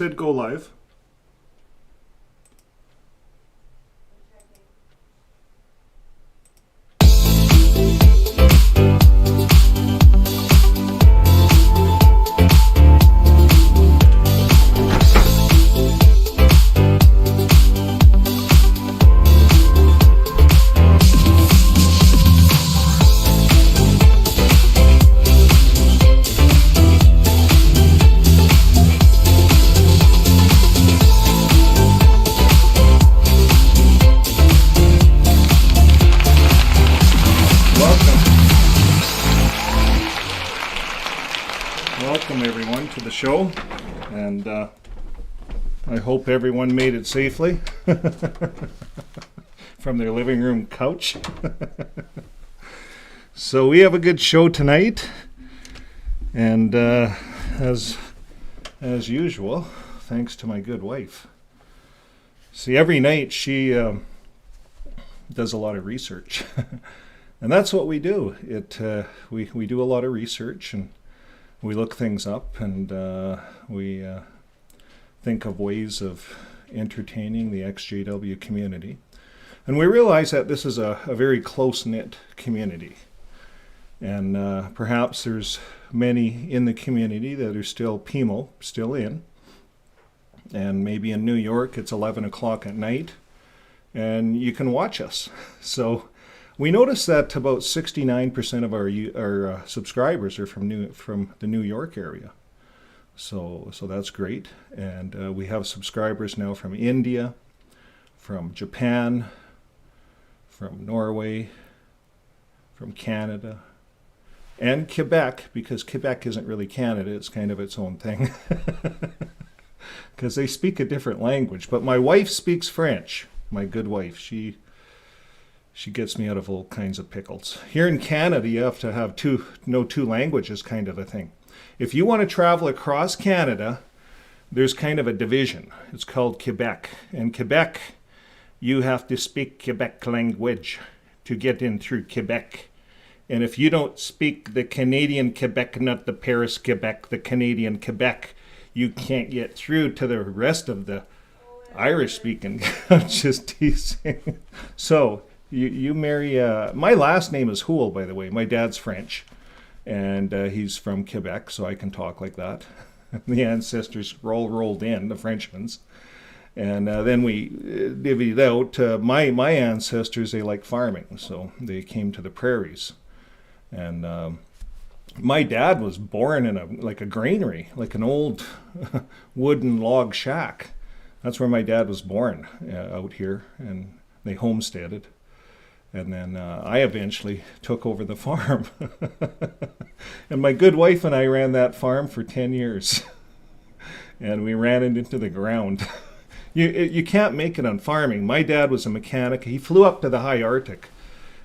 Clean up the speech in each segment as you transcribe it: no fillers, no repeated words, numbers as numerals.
Did go live. Welcome everyone to the show, and I hope everyone made it safely from their living room couch. So we have a good show tonight, and as usual, thanks to my good wife. See, every night she does a lot of research, and that's what we do. We do a lot of research, and we look things up, and we think of ways of entertaining the XJW community. And we realize that this is a very close-knit community. And perhaps there's many in the community that are still PMO, still in. And maybe in New York it's 11 o'clock at night, and you can watch us. So we noticed that about 69% of our subscribers are from the New York area, so that's great. And we have subscribers now from India, from Japan, from Norway, from Canada, and Quebec, because Quebec isn't really Canada; it's kind of its own thing, because they speak a different language. But my wife speaks French. My good wife, she gets me out of all kinds of pickles. Here in Canada, you have to know two languages, kind of a thing. If you want to travel across Canada, there's kind of a division. It's called Quebec. In Quebec, you have to speak Quebec language to get in through Quebec. And if you don't speak the Canadian Quebec, not the Paris Quebec, the Canadian Quebec, you can't get through to the rest of the Irish speaking. I'm just teasing. So you marry, my last name is Houle, by the way. My dad's French, and he's from Quebec, so I can talk like that. The ancestors rolled in, the Frenchmen's. And then we divvied out. My ancestors, they like farming, so they came to the prairies. And my dad was born in a granary, like an old wooden log shack. That's where my dad was born, out here, and they homesteaded. And then I eventually took over the farm. And my good wife and I ran that farm for 10 years. And we ran it into the ground. You can't make it on farming. My dad was a mechanic. He flew up to the high Arctic.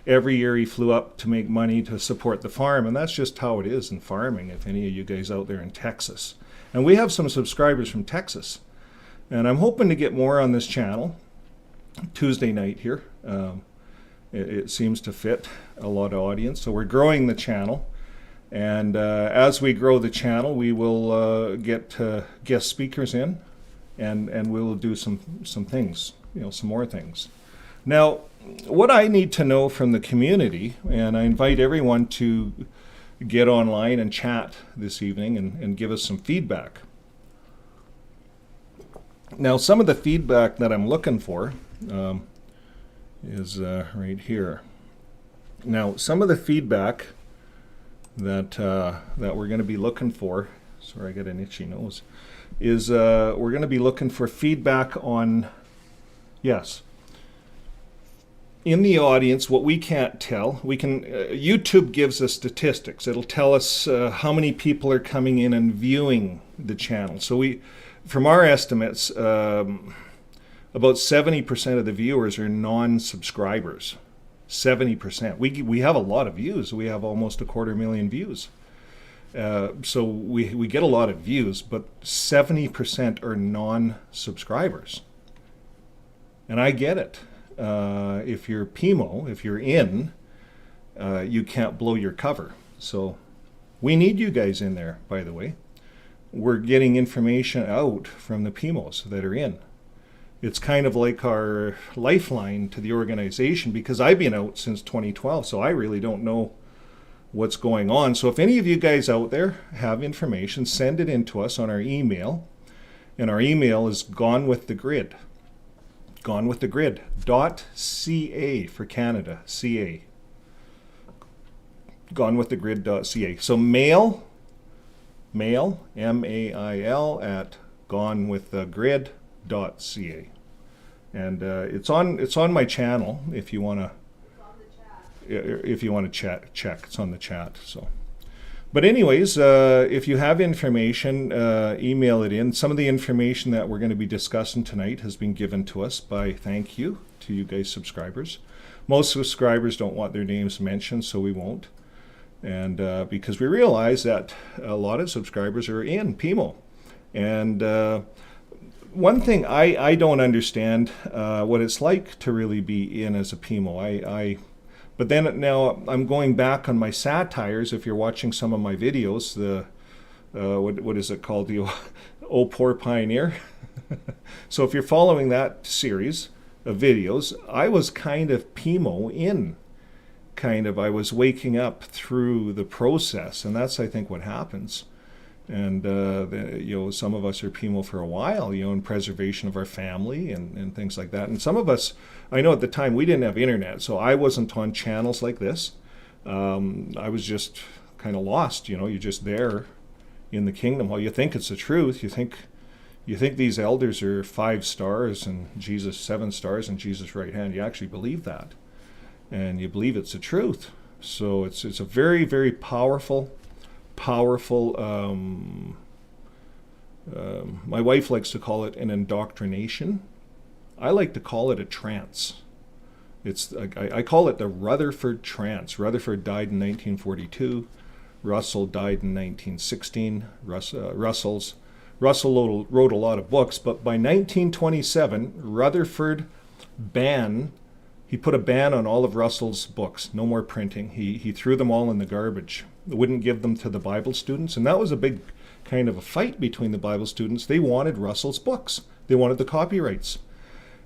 Every year he flew up to make money to support the farm. And that's just how it is in farming, if any of you guys out there in Texas. And we have some subscribers from Texas. And I'm hoping to get more on this channel Tuesday night here. It seems to fit a lot of audience. So we're growing the channel. And as we grow the channel, we will get guest speakers in. And we'll do some things, some more things. Now, what I need to know from the community, and I invite everyone to get online and chat this evening and give us some feedback. Now, some of the feedback that I'm looking for is right here. Now, some of the feedback that we're going to be looking for, sorry, I got an itchy nose, is we're going to be looking for feedback on, yes, in the audience, what we can't tell, we can, YouTube gives us statistics. It'll tell us how many people are coming in and viewing the channel. So from our estimates, about 70% of the viewers are non-subscribers. 70%. We have a lot of views. We have almost 250,000 views. So we get a lot of views, but 70% are non-subscribers. And I get it. If you're PMO, if you're in, you can't blow your cover. So we need you guys in there, by the way. we're getting information out from the PIMOs that are in. It's kind of like our lifeline to the organization, because I've been out since 2012, so I really don't know what's going on. So if any of you guys out there have information, send it in to us on our email. And our email is gonewiththegrid. Gonewiththegrid.ca for Canada, CA. Gonewiththegrid.ca. So mail, M-A-I-L, at gonewiththegrid.ca. And it's on my channel if you want to. If you want to check, it's on the chat. So, but anyways, if you have information, email it in. Some of the information that we're going to be discussing tonight has been given to us by thank you to you guys subscribers. Most subscribers don't want their names mentioned, so we won't. And because we realize that a lot of subscribers are in PIMO. And one thing I don't understand what it's like to really be in as a PIMO. But then now I'm going back on my satires. If you're watching some of my videos, the what is it called? The Oh Poor Pioneer. So if you're following that series of videos, I was kind of PIMO in. I was waking up through the process, and that's, I think, what happens. And some of us are PIMO for a while, in preservation of our family and things like that. And some of us, I know at the time we didn't have internet, so I wasn't on channels like this. I was just kind of lost. You're just there in the kingdom. Well, you think it's the truth. You think these elders are 5 stars and Jesus 7 stars and Jesus' right hand. You actually believe that, and you believe it's the truth. So it's a very, very powerful. My wife likes to call it an indoctrination. I like to call it a trance. I call it the Rutherford trance. Rutherford died in 1942. Russell died in 1916. Russell wrote a lot of books, but by 1927, Rutherford he put a ban on all of Russell's books. No more printing. He threw them all in the garbage. Wouldn't give them to the Bible students, and that was a big kind of a fight between the Bible students. They wanted Russell's books. They wanted the copyrights,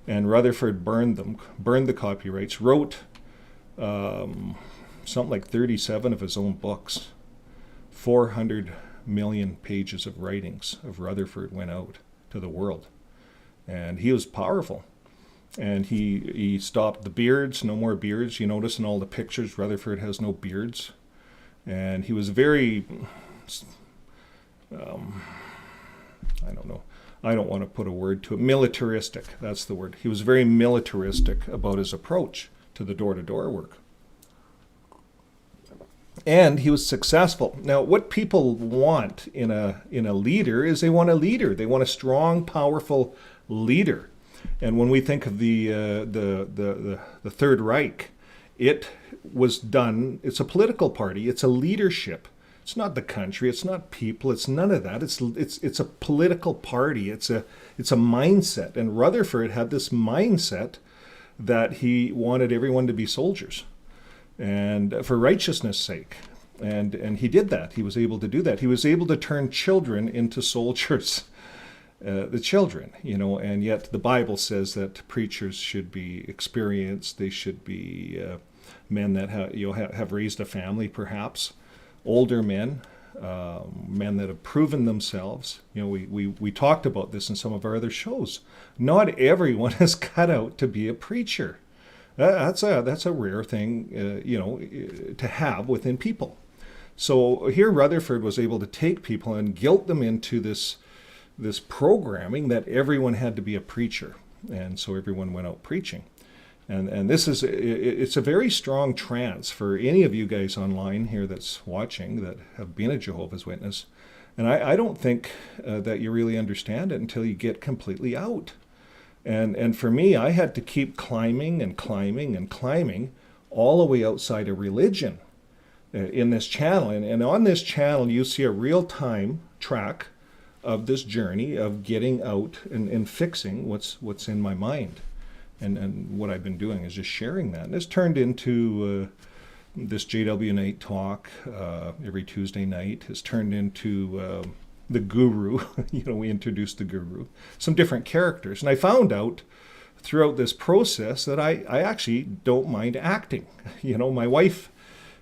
and Rutherford burned the copyrights, wrote something like 37 of his own books. 400 million pages of writings of Rutherford went out to the world, and he was powerful. And he stopped the beards, no more beards. You notice in all the pictures, Rutherford has no beards. And he was very, I don't know, I don't want to put a word to it, militaristic, that's the word. He was very militaristic about his approach to the door-to-door work. And he was successful. Now, what people want in a leader is they want a leader. They want a strong, powerful leader. And when we think of the Third Reich, it was done, it's a political party, it's a leadership. It's not the country, it's not people, it's none of that. It's a political party, it's a mindset. And Rutherford had this mindset that he wanted everyone to be soldiers, and for righteousness' sake. And he did that. He was able to do that. He was able to turn children into soldiers. The children, and yet the Bible says that preachers should be experienced. They should be men that have raised a family, perhaps older men, men that have proven themselves. We talked about this in some of our other shows. Not everyone is cut out to be a preacher. That's a rare thing, to have within people. So here Rutherford was able to take people and guilt them into this programming that everyone had to be a preacher, and so everyone went out preaching. And it's a very strong trance for any of you guys online here that's watching that have been a Jehovah's Witness. And I don't think that you really understand it until you get completely out. And for me, I had to keep climbing and climbing and climbing all the way outside of religion in this channel. And on this channel, you see a real-time track of this journey of getting out and fixing what's in my mind. And what I've been doing is just sharing that. And it's turned into this JW Night Talk every Tuesday night. It's turned into the guru. We introduced the guru, some different characters. And I found out throughout this process that I actually don't mind acting. My wife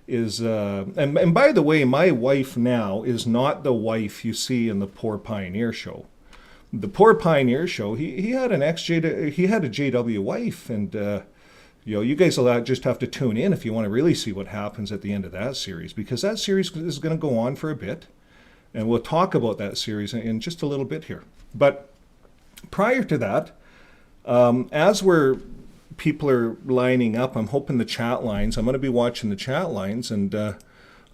is, and by the way, my wife now is not the wife you see in the Poor Pioneer show. The Poor Pioneer show, he had a JW wife, and you guys will just have to tune in if you want to really see what happens at the end of that series, because that series is going to go on for a bit, and we'll talk about that series in just a little bit here. But prior to that, as people are lining up, I'm hoping the chat lines, I'm going to be watching the chat lines, and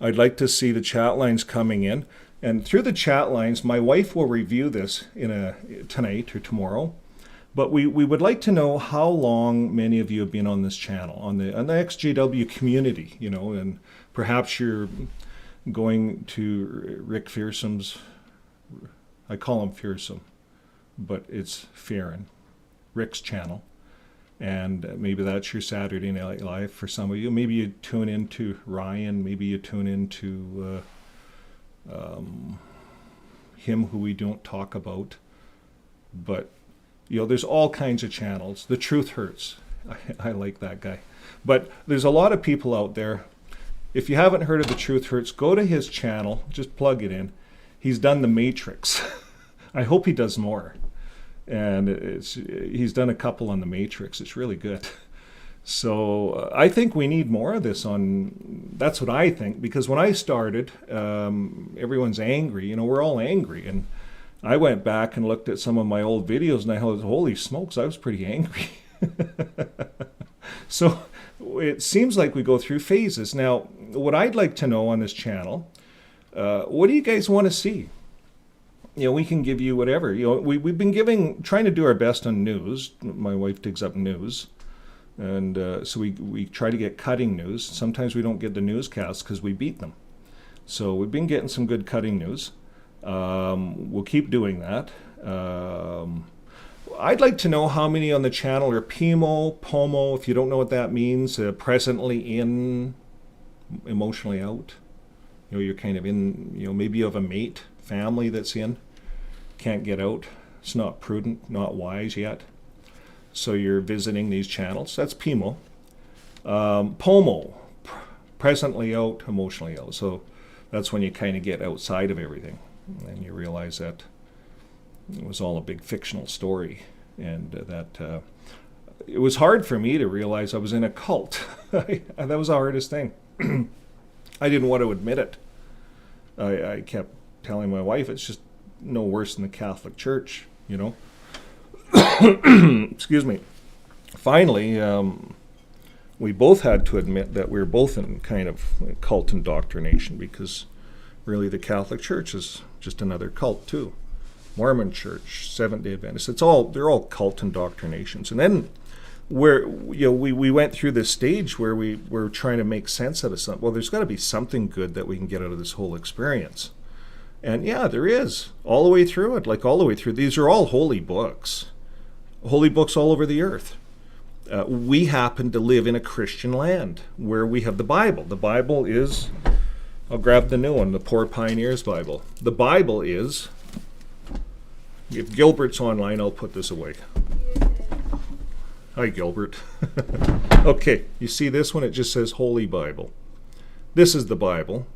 I'd like to see the chat lines coming in. And through the chat lines, my wife will review this tonight or tomorrow. But we would like to know how long many of you have been on this channel, on the XJW community, and perhaps you're going to Rick Fearsom's, I call him Fearsome, but it's Fearon, Rick's channel. And maybe that's your Saturday Night Live for some of you. Maybe you tune into Ryan, maybe you tune into him who we don't talk about. But there's all kinds of channels. The Truth Hurts. I like that guy. But there's a lot of people out there. If you haven't heard of The Truth Hurts, go to his channel. Just plug it in. He's done The Matrix. I hope he does more. And he's done a couple on The Matrix. It's really good. So I think we need more of this that's what I think, because when I started, everyone's angry. We're all angry. And I went back and looked at some of my old videos, and I thought, holy smokes, I was pretty angry. So it seems like we go through phases. Now, what I'd like to know on this channel, what do you guys want to see? We can give you whatever. We've been trying to do our best on news. My wife digs up news. And so we try to get cutting news. Sometimes we don't get the newscasts because we beat them. So we've been getting some good cutting news. We'll keep doing that. I'd like to know how many on the channel are PMO, POMO, if you don't know what that means, presently in, emotionally out. You're kind of in, maybe you have a mate, family that's in, can't get out. It's not prudent, not wise yet. So you're visiting these channels. That's PMO. POMO, presently out, emotionally out. So that's when you kind of get outside of everything. And you realize that it was all a big fictional story. And that it was hard for me to realize I was in a cult. That was the hardest thing. I didn't want to admit it. I kept telling my wife it's just no worse than the Catholic Church, Excuse me. Finally, we both had to admit that we were both in kind of cult indoctrination, because really the Catholic Church is just another cult too. Mormon Church, Seventh-day Adventists, they're all cult indoctrinations. And then we went through this stage where we were trying to make sense out of something. Well, there's got to be something good that we can get out of this whole experience. And yeah, there is, all the way through it, all the way through. These are all holy books all over the earth. We happen to live in a Christian land where we have the Bible. The Bible is, I'll grab the new one, the Poor Pioneer's Bible. The Bible is, if Gilbert's online, I'll put this away. Hi, Gilbert. Okay, you see this one? It just says Holy Bible. This is the Bible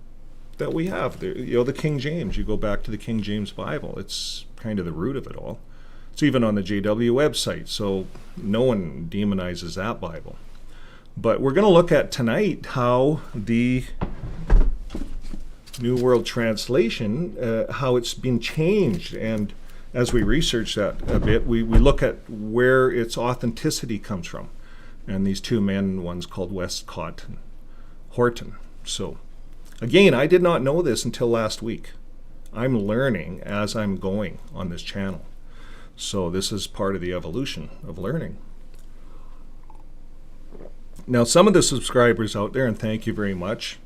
that we have. The King James. You go back to the King James Bible. It's kind of the root of it all. It's even on the JW website, so no one demonizes that Bible. But we're going to look at tonight how the New World Translation, how it's been changed. And as we research that a bit, we look at where its authenticity comes from. And these two men, one's called Westcott and Horton. So, again, I did not know this until last week. I'm learning as I'm going on this channel. So this is part of the evolution of learning. Now, some of the subscribers out there, and thank you very much,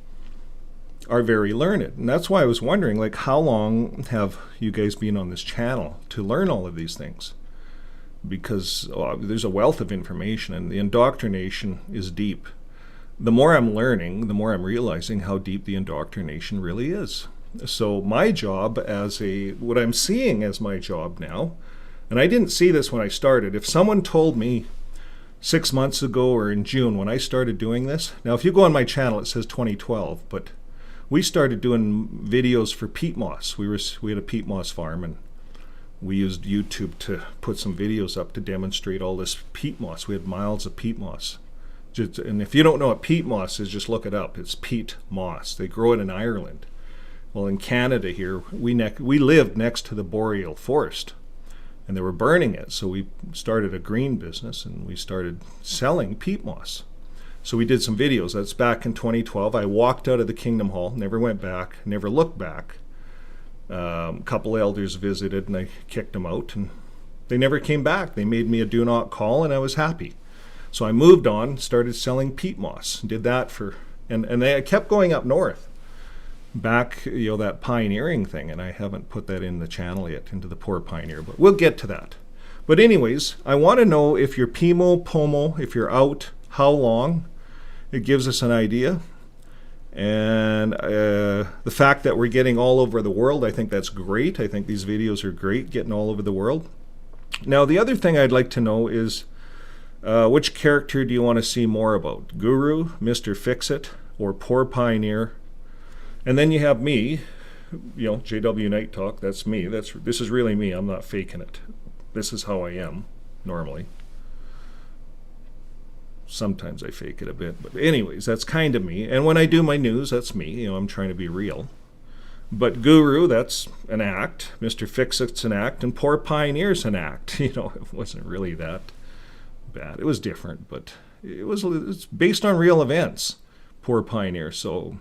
are very learned. And that's why I was wondering, how long have you guys been on this channel to learn all of these things? Because there's a wealth of information, and the indoctrination is deep. The more I'm learning, the more I'm realizing how deep the indoctrination really is. So my job what I'm seeing as my job now, and I didn't see this when I started. If someone told me 6 months ago or in June when I started doing this, now if you go on my channel it says 2012, but we started doing videos for peat moss. We had a peat moss farm, and we used YouTube to put some videos up to demonstrate all this peat moss. We had miles of peat moss. And if you don't know what peat moss is, just look it up. It's peat moss. They grow it in Ireland. Well, in Canada here, we lived next to the boreal forest, and they were burning it. So we started a green business, and we started selling peat moss. So we did some videos. That's back in 2012. I walked out of the Kingdom Hall, never went back, never looked back. A couple elders visited, and I kicked them out, and they never came back. They made me a do not call, and I was happy. So I moved on, started selling peat moss, did that and I kept going up north, back, that pioneering thing, and I haven't put that in the channel yet, into the poor pioneer, but we'll get to that. But anyways, I want to know if you're PMO, POMO, if you're out, how long. It gives us an idea. And the fact that we're getting all over the world, I think that's great. I think these videos are great, getting all over the world. Now, the other thing I'd like to know is, which character do you want to see more about? Guru, Mr. Fix-It, or Poor Pioneer? And then you have me, JW Night Talk, that's me. This is really me. I'm not faking it. This is how I am, normally. Sometimes I fake it a bit, but anyways, that's kind of me. And when I do my news, that's me. I'm trying to be real. But Guru, that's an act. Mr. Fix-It's an act, and Poor Pioneer's an act. It wasn't really that bad. It was different, but it's based on real events. Poor Pioneer. So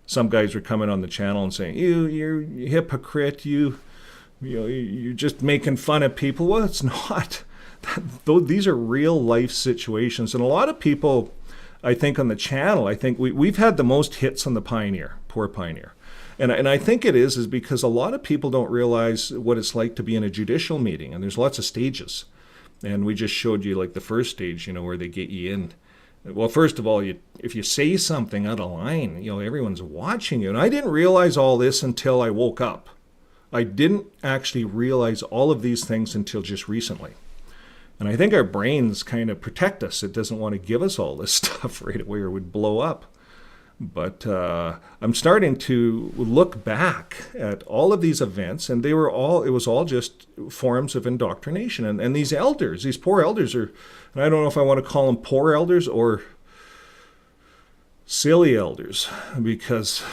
some guys were coming on the channel and saying, you're a hypocrite. You're just making fun of people. Well, it's not. These are real life situations, and a lot of people, I think, on the channel, I think we've had the most hits on the Pioneer, Poor Pioneer, and I think it is because a lot of people don't realize what it's like to be in a judicial meeting, and there's lots of stages, and we just showed you like the first stage, where they get you in. Well, first of all, if you say something out of line, everyone's watching you, and I didn't realize all this until I woke up. I didn't actually realize all of these things until just recently. And I think our brains kind of protect us. It doesn't want to give us all this stuff right away or would blow up. But I'm starting to look back at all of these events, and it was all just forms of indoctrination. And these elders, these poor elders and I don't know if I want to call them poor elders or silly elders, because,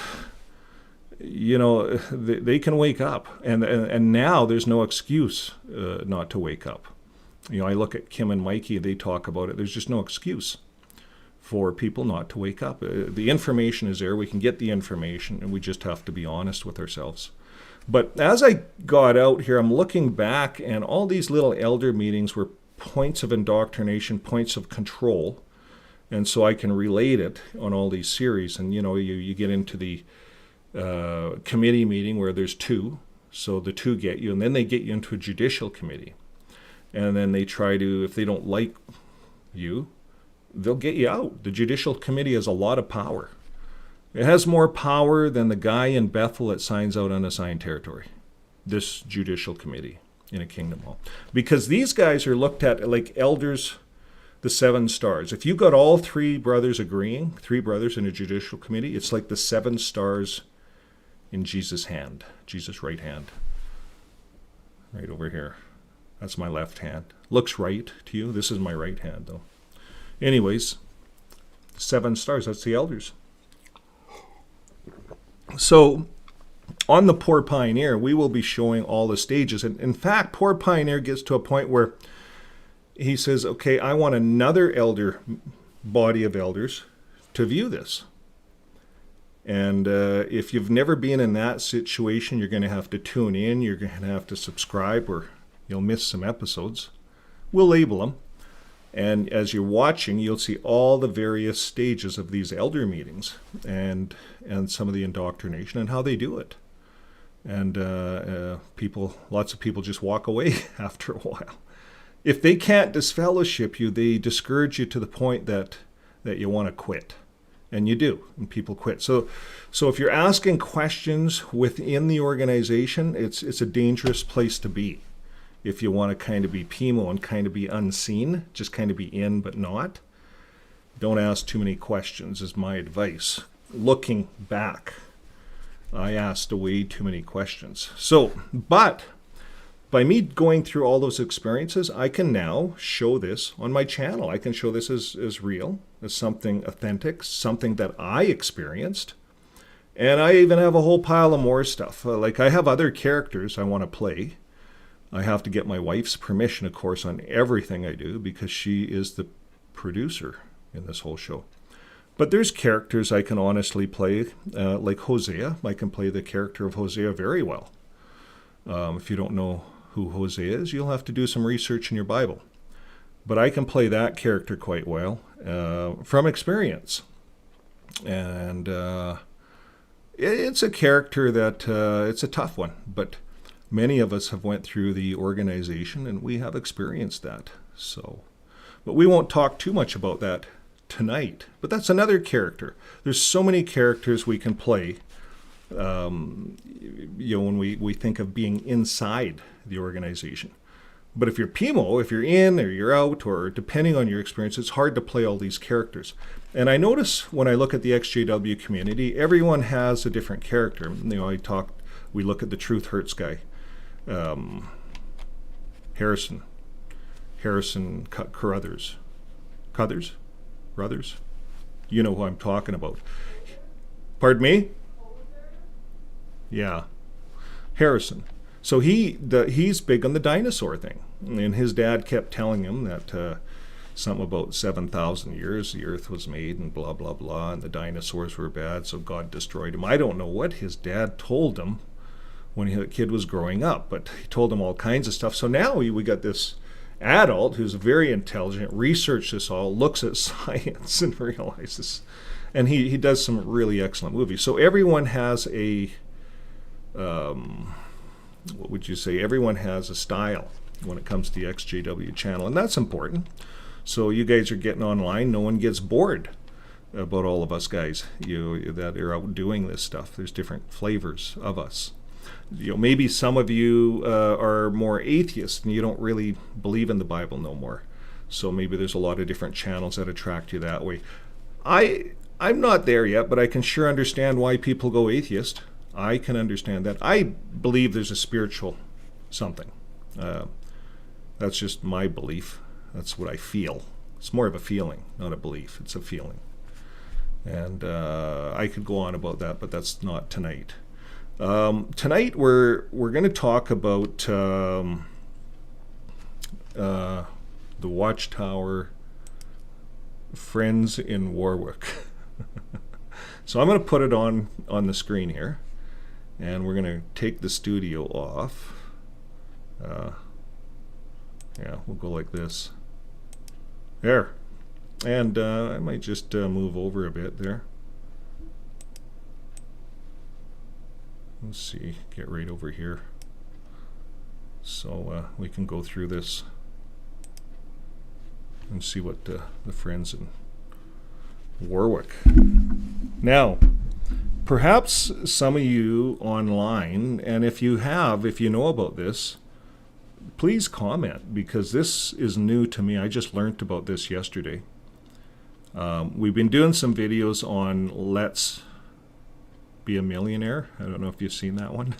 they can wake up. And now there's no excuse not to wake up. I look at Kim and Mikey, they talk about it. There's just no excuse for people not to wake up. The information is there. We can get the information, and we just have to be honest with ourselves. But as I got out here, I'm looking back, and all these little elder meetings were points of indoctrination, points of control. And so I can relate it on all these series. And, you get into the committee meeting where there's two. So the two get you, and then they get you into a judicial committee. And then they try to, if they don't like you, they'll get you out. The judicial committee has a lot of power. It has more power than the guy in Bethel that signs out unassigned territory. This judicial committee in a kingdom hall. Because these guys are looked at like elders, the 7 stars. If you got all 3 brothers agreeing, 3 brothers in a judicial committee, it's like the 7 stars in Jesus' hand, Jesus' right hand. Right over here. That's my left hand. Looks right to you. This is my right hand, though. Anyways, 7 stars, that's the elders. So, on the Poor Pioneer, we will be showing all the stages. And in fact, Poor Pioneer gets to a point where he says, okay, I want another body of elders to view this. And if you've never been in that situation, you're going to have to tune in. You're going to have to subscribe, or you'll miss some episodes. We'll label them. And as you're watching, you'll see all the various stages of these elder meetings and some of the indoctrination and how they do it. And lots of people just walk away after a while. If they can't disfellowship you, they discourage you to the point that you want to quit. And you do, and people quit. So if you're asking questions within the organization, it's a dangerous place to be. If you want to kind of be PMO and kind of be unseen, just kind of be in but not, don't ask too many questions is my advice. Looking back, I asked way too many questions. But by me going through all those experiences, I can now show this on my channel. I can show this as real, as something authentic, something that I experienced. And I even have a whole pile of more stuff. Like I have other characters I want to play. I have to get my wife's permission, of course, on everything I do because she is the producer in this whole show. But there's characters I can honestly play, like Hosea. I can play the character of Hosea very well. If you don't know who Hosea is, you'll have to do some research in your Bible. But I can play that character quite well from experience. And it's a character that, it's a tough one, but many of us have went through the organization and we have experienced that. But we won't talk too much about that tonight. But that's another character. There's so many characters we can play. When we think of being inside the organization. But if you're PMO, if you're in or you're out, or depending on your experience, it's hard to play all these characters. And I notice when I look at the XJW community, everyone has a different character. We look at the Truth Hurts guy. Harrison Carruthers. Brothers? You know who I'm talking about. Pardon me? Yeah. Harrison. So he's big on the dinosaur thing. And his dad kept telling him that something about 7,000 years the earth was made and blah, blah, blah, and the dinosaurs were bad, so God destroyed him. I don't know what his dad told him when the kid was growing up, but he told him all kinds of stuff. So now we got this adult who's very intelligent, researched this all, looks at science and realizes, and he does some really excellent movies. So everyone has a, what would you say? Everyone has a style when it comes to the XJW channel, and that's important. So you guys are getting online. No one gets bored about all of us guys that are out doing this stuff. There's different flavors of us. Maybe some of you are more atheist and you don't really believe in the Bible no more. So maybe there's a lot of different channels that attract you that way. I'm not there yet, but I can sure understand why people go atheist. I can understand that. I believe there's a spiritual something. That's just my belief. That's what I feel. It's more of a feeling, not a belief. It's a feeling. And I could go on about that, but that's not tonight. Tonight we're going to talk about the Watchtower Friends in Warwick. So I'm going to put it on the screen here, and we're going to take the studio off. Yeah, we'll go like this. There. And I might just move over a bit there. Let's see, get right over here. So we can go through this and see what the friends in Warwick. Now, perhaps some of you online, and if you know about this, please comment, because this is new to me. I just learned about this yesterday. We've been doing some videos on Let's Be a Millionaire. I don't know if you've seen that one.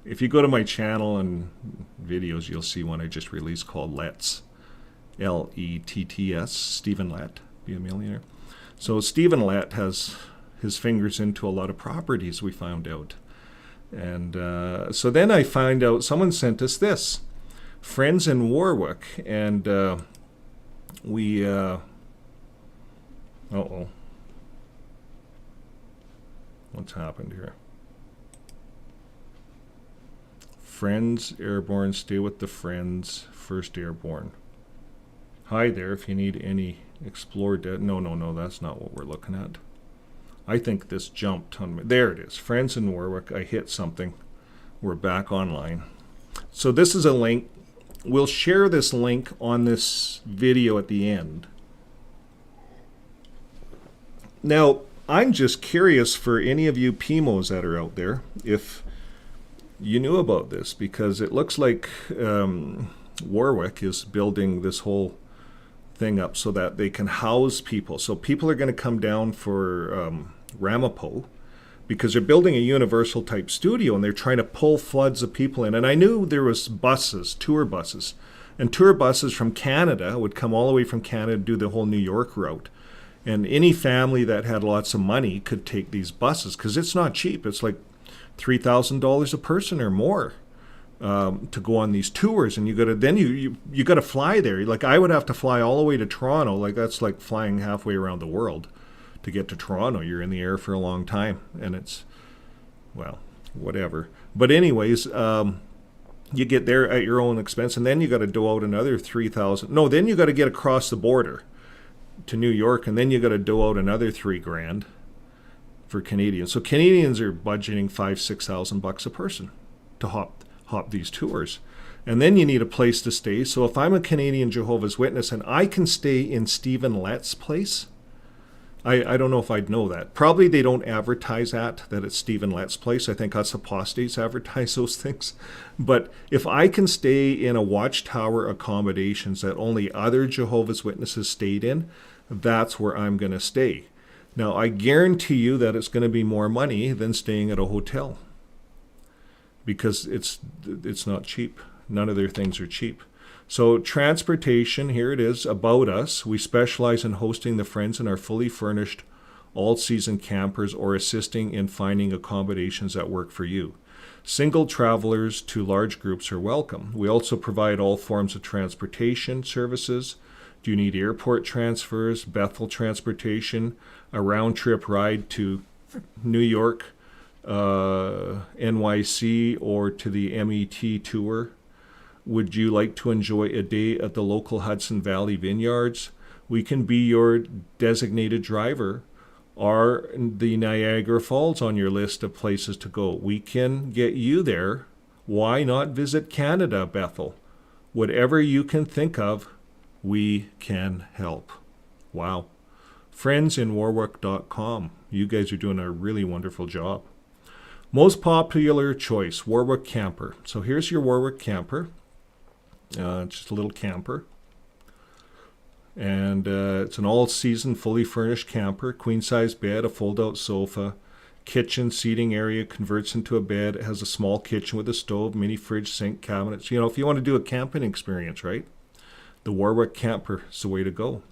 If you go to my channel and videos, you'll see one I just released called Let's, Letts, Stephen Lett, Be a Millionaire. So Stephen Lett has his fingers into a lot of properties, we found out. And so then I find out someone sent us this, Friends in Warwick, and we, what's happened here? Friends Airborne, stay with the Friends, 1st Airborne. Hi there, if you need any explore no, that's not what we're looking at. I think this jumped on me. There it is, Friends in Warwick. I hit something. We're back online. So this is a link. We'll share this link on this video at the end. Now, I'm just curious for any of you PMOs that are out there, if you knew about this, because it looks like Warwick is building this whole thing up so that they can house people. So people are going to come down for Ramapo because they're building a universal type studio and they're trying to pull floods of people in. And I knew there was buses, tour buses, and tour buses from Canada would come all the way from Canada to do the whole New York route. And any family that had lots of money could take these buses because it's not cheap. It's like $3,000 a person or more to go on these tours, and you got to fly there. Like I would have to fly all the way to Toronto. Like that's like flying halfway around the world to get to Toronto. You're in the air for a long time, and it's, well, whatever. But anyways, you get there at your own expense, and then you got to do out another $3,000. No, then you got to get across the border to New York, and then you got to do out another $3,000 for Canadians. So Canadians are budgeting $5,000-6,000 a person to hop these tours, and then you need a place to stay. So if I'm a Canadian Jehovah's Witness and I can stay in Stephen Lett's place, I don't know if I'd know that. Probably they don't advertise that it's Stephen Lett's place. I think us apostates advertise those things. But if I can stay in a watchtower accommodations that only other Jehovah's Witnesses stayed in, that's where I'm going to stay. Now, I guarantee you that it's going to be more money than staying at a hotel because it's not cheap. None of their things are cheap. So transportation, here it is, about us. We specialize in hosting the friends in our fully furnished all-season campers or assisting in finding accommodations that work for you. Single travelers to large groups are welcome. We also provide all forms of transportation services. Do you need airport transfers, Bethel transportation, a round-trip ride to New York, NYC, or to the MET tour? Would you like to enjoy a day at the local Hudson Valley vineyards? We can be your designated driver. Are the Niagara Falls on your list of places to go? We can get you there. Why not visit Canada, Bethel? Whatever you can think of, we can help. Wow. Friendsinwarwick.com. You guys are doing a really wonderful job. Most popular choice, Warwick camper. So here's your Warwick camper. It's just a little camper. And it's an all-season, fully furnished camper. Queen-size bed, a fold-out sofa, kitchen, seating area, converts into a bed. It has a small kitchen with a stove, mini fridge, sink, cabinets. You know, if you want to do a camping experience, right? The Warwick camper is the way to go.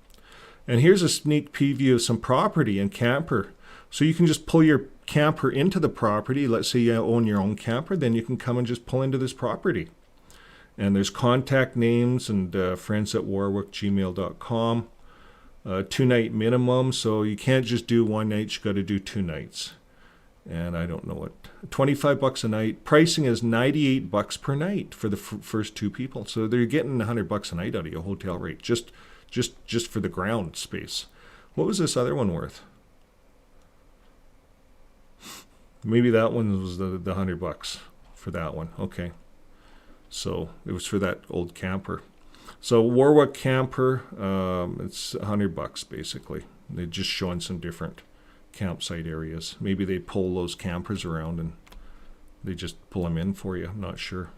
And here's a sneak preview of some property and camper. So you can just pull your camper into the property. Let's say you own your own camper, then you can come and just pull into this property. And there's contact names and friends@warwickgmail.com. 2-night minimum, so you can't just do one night, you got to do 2 nights. And I don't know what, $25 a night. Pricing is $98 per night for the first 2 people. So they're getting $100 a night out of your hotel rate, just for the ground space. What was this other one worth? Maybe that one was the $100 for that one. Okay. So it was for that old camper. So Warwick camper, it's $100 basically. They're just showing some different campsite areas. Maybe they pull those campers around and they just pull them in for you. I'm not sure.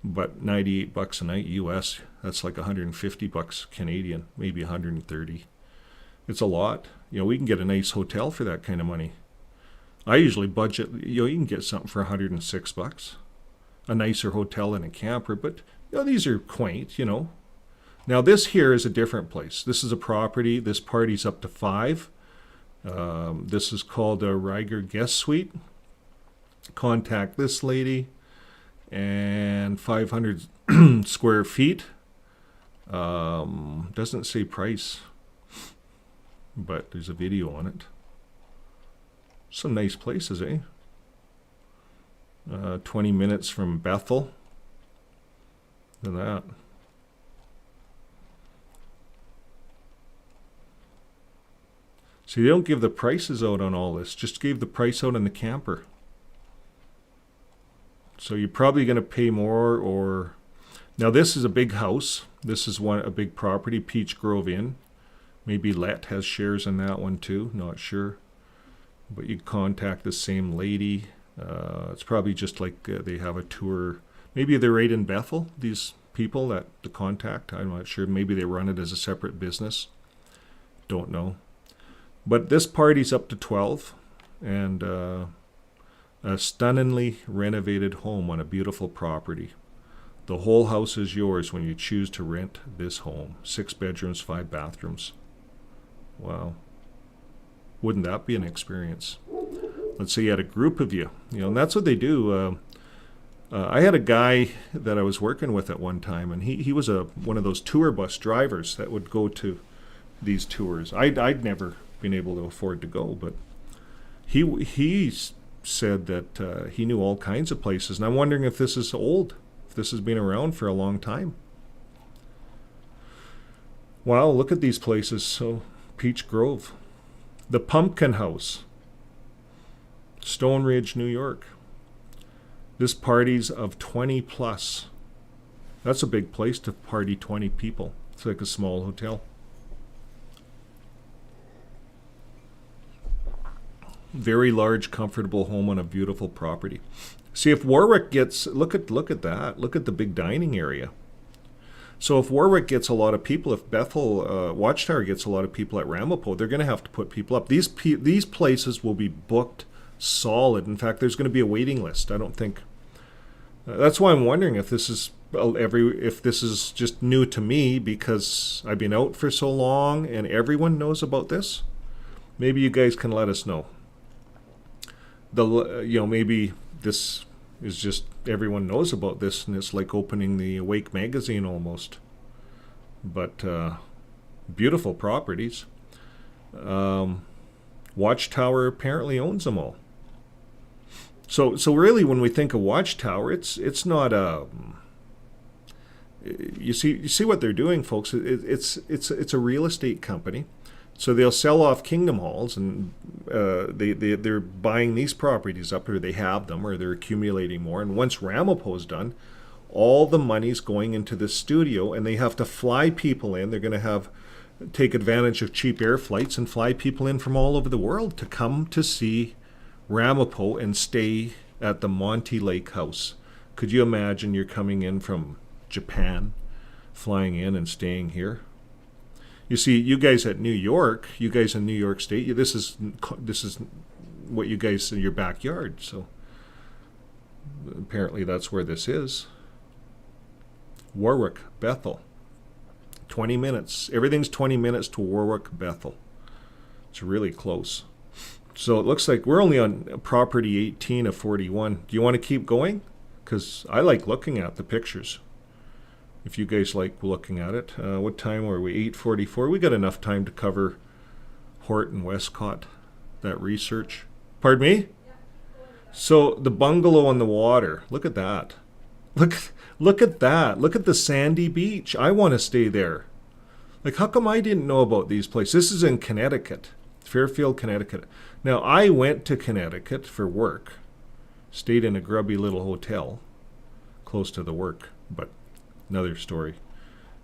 But $98 a night US, that's like $150 Canadian, maybe $130. It's a lot. You know, we can get a nice hotel for that kind of money. I usually budget, you can get something for $106. A nicer hotel than a camper, but these are quaint, Now this here is a different place. This is a property. This party's up to 5. This is called a Riger Guest Suite. Contact this lady. And 500 square feet. Doesn't say price, but there's a video on it. Some nice places, eh? 20 minutes from Bethel. Look at that. See, they don't give the prices out on all this. Just gave the price out on the camper. So you're probably going to pay more Now this is a big house. This is a big property, Peach Grove Inn. Maybe Let has shares in that one too, not sure. But you contact the same lady. It's probably just like they have a tour. Maybe they're right in Bethel, these people that the contact. I'm not sure. Maybe they run it as a separate business. Don't know. But this party's up to 12. And a stunningly renovated home on a beautiful property. The whole house is yours when you choose to rent this home. 6 bedrooms, 5 bathrooms. Wow. Wouldn't that be an experience? Let's say you had a group of you, and that's what they do. I had a guy that I was working with at one time, and he was one of those tour bus drivers that would go to these tours. I'd never been able to afford to go, but he said that he knew all kinds of places, and I'm wondering if this is old, if this has been around for a long time. Wow, look at these places. So, Peach Grove. The Pumpkin House, Stone Ridge, New York. This party's of 20 plus. That's a big place to party 20 people. It's like a small hotel. Very large, comfortable home on a beautiful property. See, if Warwick gets, look at that. Look at the big dining area. So if Warwick gets a lot of people, if Bethel Watchtower gets a lot of people at Ramapo, they're going to have to put people up. These places will be booked solid. In fact, there's going to be a waiting list. I don't think. That's why I'm wondering if this is just new to me because I've been out for so long and everyone knows about this. Maybe you guys can let us know. Maybe this is just everyone knows about this, and it's like opening the Awake magazine almost. But beautiful properties. Watchtower apparently owns them all. So really, when we think of Watchtower, it's not a. You see what they're doing, folks. It's a real estate company. So they'll sell off Kingdom Halls, and they're buying these properties up, or they have them, or they're accumulating more. And once Ramapo's done, all the money's going into the studio, and they have to fly people in. They're going to take advantage of cheap air flights and fly people in from all over the world to come to see Ramapo and stay at the Monty Lake House. Could you imagine you're coming in from Japan, flying in and staying here? You see, you guys in New York State, this is what you guys in your backyard. So apparently that's where this is. Warwick, Bethel. 20 minutes. Everything's 20 minutes to Warwick, Bethel. It's really close. So it looks like we're only on property 18 of 41. Do you want to keep going? Because I like looking at the pictures. If you guys like looking at it. What time were we? 8:44. We got enough time to cover Hort and Westcott, that research. Pardon me? So the bungalow on the water. Look at that. Look at that. Look at the sandy beach. I want to stay there. Like, how come I didn't know about these places? This is in Connecticut. Fairfield, Connecticut. Now, I went to Connecticut for work. Stayed in a grubby little hotel close to the work, but another story.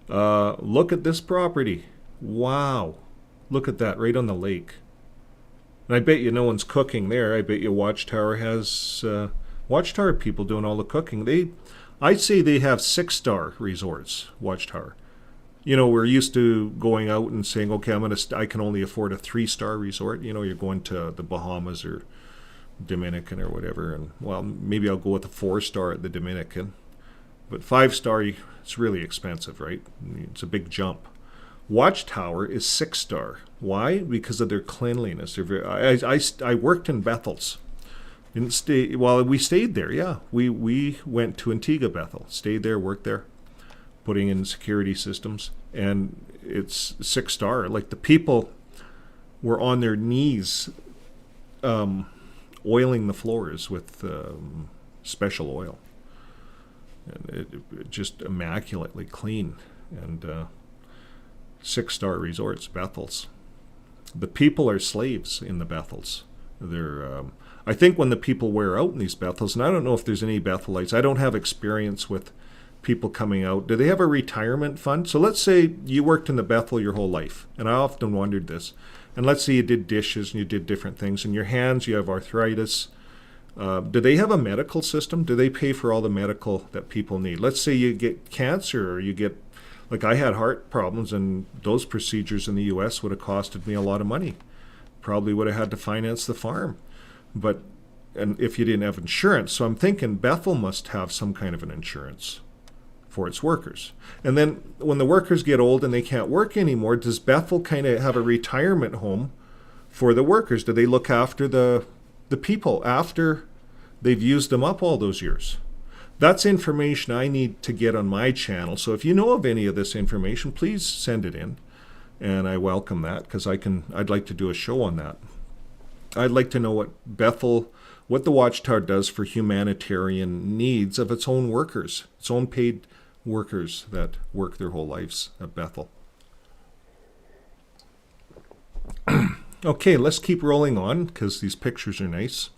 Look at this property. Wow. Look at that, right on the lake. And I bet you no one's cooking there. I bet you Watchtower has Watchtower people doing all the cooking. I'd say they have 6-star resorts, Watchtower. We're used to going out and saying, okay, I can only afford a 3-star resort. You're going to the Bahamas or Dominican or whatever, and well, maybe I'll go with a 4-star at the Dominican. But 5-star, it's really expensive, right? It's a big jump. Watchtower is 6-star. Why? Because of their cleanliness. I worked in Bethel's. Didn't stay. Well, we stayed there. Yeah, we went to Antigua Bethel, stayed there, worked there, putting in security systems, and it's 6-star. Like, the people were on their knees, oiling the floors with special oil. And it just immaculately clean. And 6-star resorts, Bethel's. The people are slaves in the Bethels. They're, I think when the people wear out in these Bethels, and I don't know if there's any Bethelites, I don't have experience with people coming out, do they have a retirement fund? So let's say you worked in the Bethel your whole life, and I often wondered this. And let's say you did dishes and you did different things. In your hands, you have arthritis. Do they have a medical system? Do they pay for all the medical that people need? Let's say you get cancer, or you get, like I had heart problems, and those procedures in the U.S. would have costed me a lot of money. Probably would have had to finance the farm. And if you didn't have insurance. So I'm thinking Bethel must have some kind of an insurance for its workers. And then when the workers get old and they can't work anymore, does Bethel kind of have a retirement home for the workers? Do they look after the people after they've used them up all those years? That's information I need to get on my channel. So if you know of any of this information, please send it in. And I welcome that, because I'd like to do a show on that. I'd like to know what the Watchtower does for humanitarian needs of its own workers, its own paid workers that work their whole lives at Bethel. Okay, let's keep rolling on, because these pictures are nice.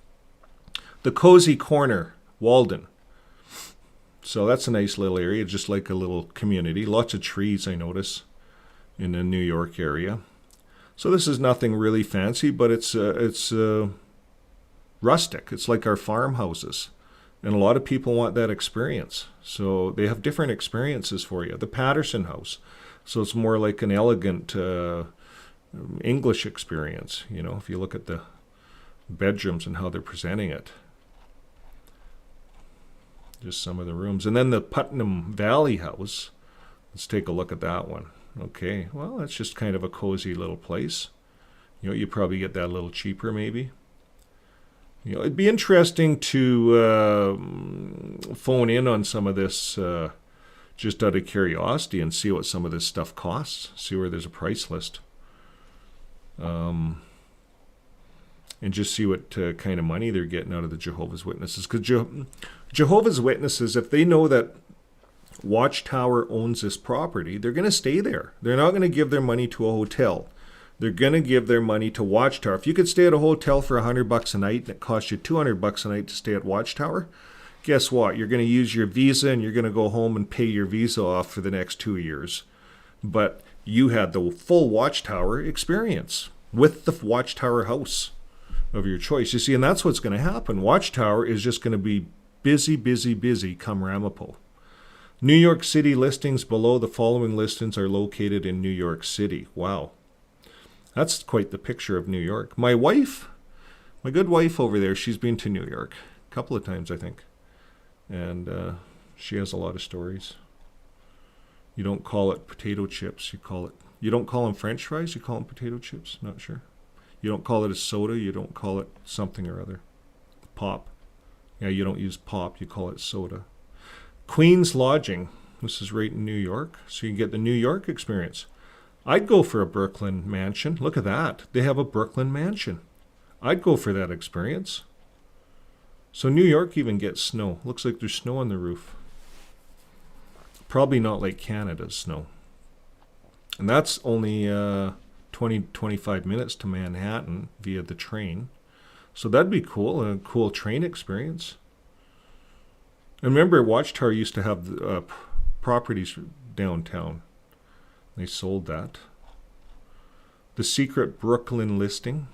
The Cozy Corner, Walden. So that's a nice little area, just like a little community. Lots of trees, I notice, in the New York area. So this is nothing really fancy, but it's rustic. It's like our farmhouses. And a lot of people want that experience. So they have different experiences for you. The Patterson House. So it's more like an elegant English experience, if you look at the bedrooms and how they're presenting it. Just some of the rooms. And then the Putnam Valley House. Let's take a look at that one. Okay, well, that's just kind of a cozy little place. You probably get that a little cheaper maybe. It'd be interesting to phone in on some of this just out of curiosity and see what some of this stuff costs. See where there's a price list. And just see what kind of money they're getting out of the Jehovah's Witnesses. Because Jehovah's Witnesses, if they know that Watchtower owns this property, they're going to stay there. They're not going to give their money to a hotel. They're going to give their money to Watchtower. If you could stay at a hotel for $100 a night and it costs you $200 a night to stay at Watchtower, guess what? You're going to use your visa and you're going to go home and pay your visa off for the next 2 years. But you had the full Watchtower experience with the Watchtower house of your choice. You see, and that's what's going to happen. Watchtower is just going to be busy, busy, busy come Ramapo. New York City listings below. The following listings are located in New York City. Wow. That's quite the picture of New York. My wife, my good wife over there, she's been to New York a couple of times, I think. And she has a lot of stories. You don't call it potato chips. You don't call them French fries, you call them potato chips. Not sure. You don't call it a soda. You don't call it something or other. Pop. Yeah, you don't use pop. You call it soda. Queen's Lodging. This is right in New York. So you can get the New York experience. I'd go for a Brooklyn mansion. Look at that. They have a Brooklyn mansion. I'd go for that experience. So New York even gets snow. Looks like there's snow on the roof. Probably not like Canada's snow. And that's only 25 minutes to Manhattan via the train. So that'd be cool, a cool train experience. And remember, Watchtower used to have properties downtown. They sold that. The secret Brooklyn listing.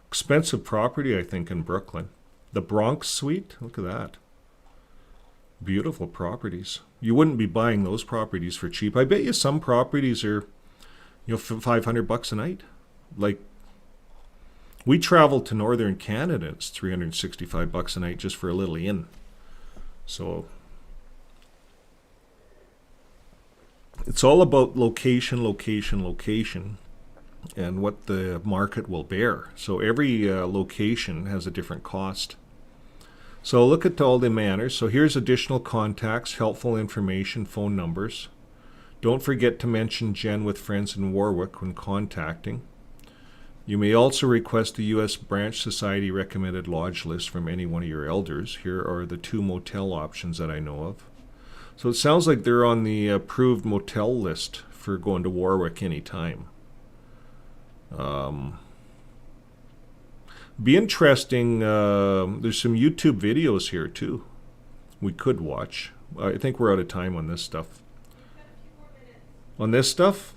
Expensive property, I think, in Brooklyn. The Bronx Suite, look at that. Beautiful properties. You wouldn't be buying those properties for cheap. I bet you some properties are, for $500 a night. Like, we traveled to northern Canada. It's $365 a night just for a little inn. So it's all about location, location, location, and what the market will bear. So every location has a different cost. So look at all the manners. So here's additional contacts, helpful information, phone numbers. Don't forget to mention Jen with Friends in Warwick when contacting. You may also request a U.S. Branch Society recommended lodge list from any one of your elders. Here are the 2 motel options that I know of. So it sounds like they're on the approved motel list for going to Warwick anytime. Be interesting. There's some YouTube videos here too. we could watch. I think we're out of time on this stuff. On this stuff?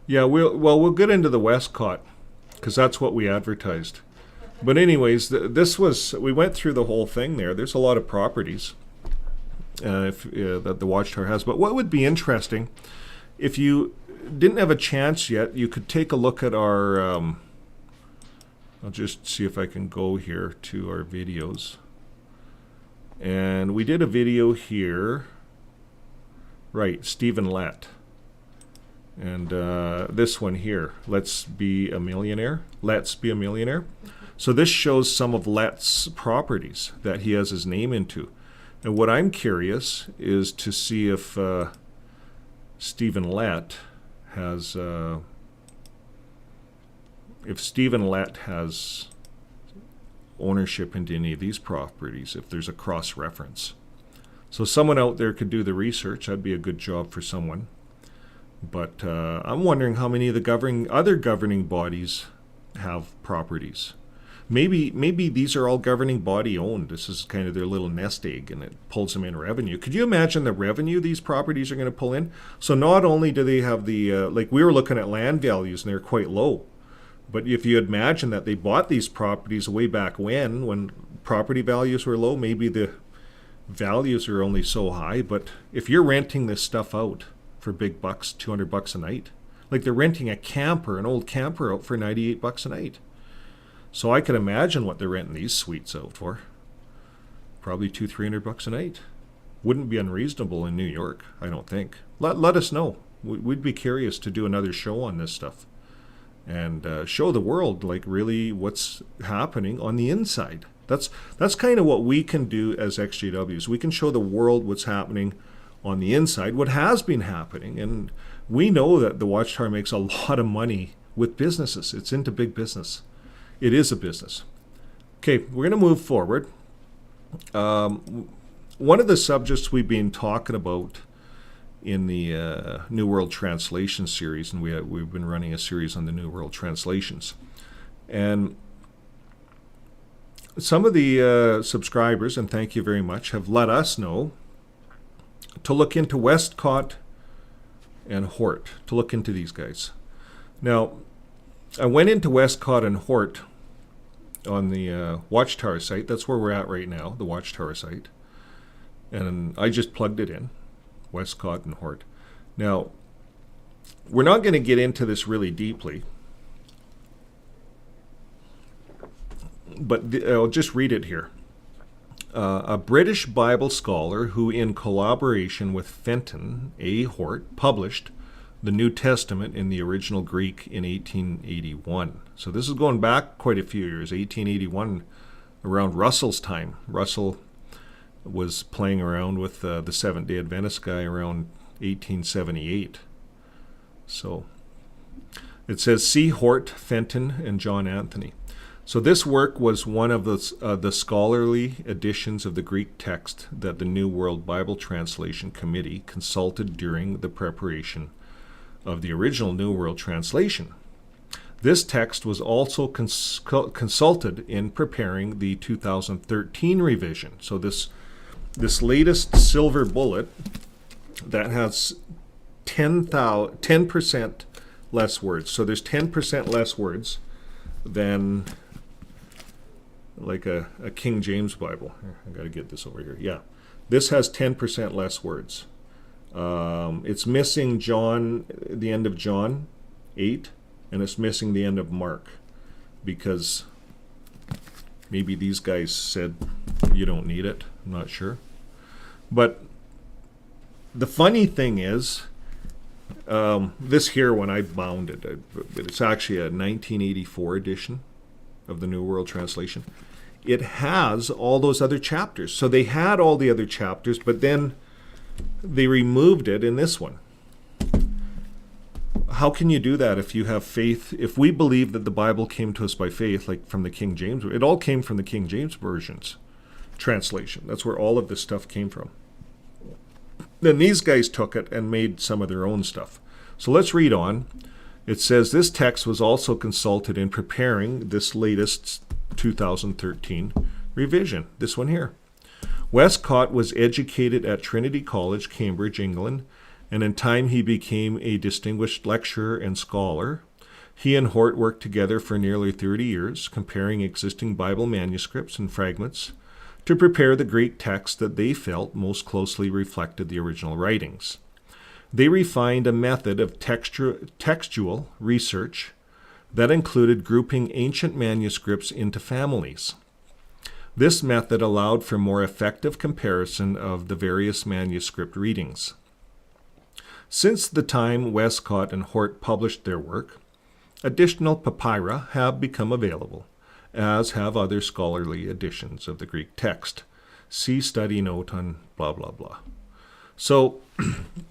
Yeah, we'll get into the Westcott, because that's what we advertised. But anyways, we went through the whole thing there. There's a lot of properties that the Watchtower has. But what would be interesting, if you didn't have a chance yet, you could take a look at our, I'll just see if I can go here to our videos. And we did a video here, right, Stephen Lett. And this one here, Let's Be a Millionaire. So this shows some of Lett's properties that he has his name into. And what I'm curious is to see if Stephen Lett has ownership into any of these properties, if there's a cross-reference. So someone out there could do the research. That'd be a good job for someone. But I'm wondering how many of the other governing bodies have properties. Maybe these are all governing body owned. This is kind of their little nest egg, and it pulls them in revenue. Could you imagine the revenue these properties are going to pull in? So not only do they have the, like we were looking at land values, and they're quite low. But if you imagine that they bought these properties way back when property values were low, maybe the values are only so high. But if you're renting this stuff out for big bucks, $200 a night, like they're renting an old camper out for $98 a night. So I can imagine what they're renting these suites out for. Probably $200-300 a night. Wouldn't be unreasonable in New York, I don't think. Let us know. We'd be curious to do another show on this stuff and show the world like really what's happening on the inside. That's kind of what we can do as XJWs. We can show the world what's happening on the inside, what has been happening. And we know that the Watchtower makes a lot of money with businesses. It's into big business. It is a business. Okay, we're going to move forward. One of the subjects we've been talking about in the New World Translation series, and we've been running a series on the New World Translations. And some of the subscribers, and thank you very much, have let us know to look into Westcott and Hort, to look into these guys. Now, I went into Westcott and Hort on the Watchtower site. That's where we're at right now, the Watchtower site. And I just plugged it in, Westcott and Hort. Now, we're not going to get into this really deeply, but I'll just read it here. A British Bible scholar who, in collaboration with Fenton A. Hort, published the New Testament in the original Greek in 1881. So this is going back quite a few years, 1881, around Russell's time. Russell was playing around with the Seventh-day Adventist guy around 1878. So it says, see Hort, Fenton, and John Anthony. So this work was one of the scholarly editions of the Greek text that the New World Bible Translation Committee consulted during the preparation of the original New World Translation. This text was also consulted in preparing the 2013 revision. So this latest silver bullet that has 10% less words. So there's 10% less words than like a King James Bible. I got to get this over here. Yeah, this has 10% less words. It's missing John, the end of John 8, and it's missing the end of Mark, because maybe these guys said you don't need it. I'm not sure. But the funny thing is, this here, when I bound it, it's actually a 1984 edition of the New World Translation. It has all those other chapters. So they had all the other chapters, but then they removed it in this one. How can you do that if you have faith? If we believe that the Bible came to us by faith, like from the King James, it all came from the King James version's translation. That's where all of this stuff came from. Then these guys took it and made some of their own stuff. So let's read on. It says, this text was also consulted in preparing this latest 2013 revision, this one here. Westcott was educated at Trinity College, Cambridge, England, and in time he became a distinguished lecturer and scholar. He and Hort worked together for nearly 30 years, comparing existing Bible manuscripts and fragments to prepare the Greek text that they felt most closely reflected the original writings. They refined a method of textual research that included grouping ancient manuscripts into families. This method allowed for more effective comparison of the various manuscript readings. Since the time Westcott and Hort published their work, additional papyri have become available, as have other scholarly editions of the Greek text. See study note on blah, blah, blah. So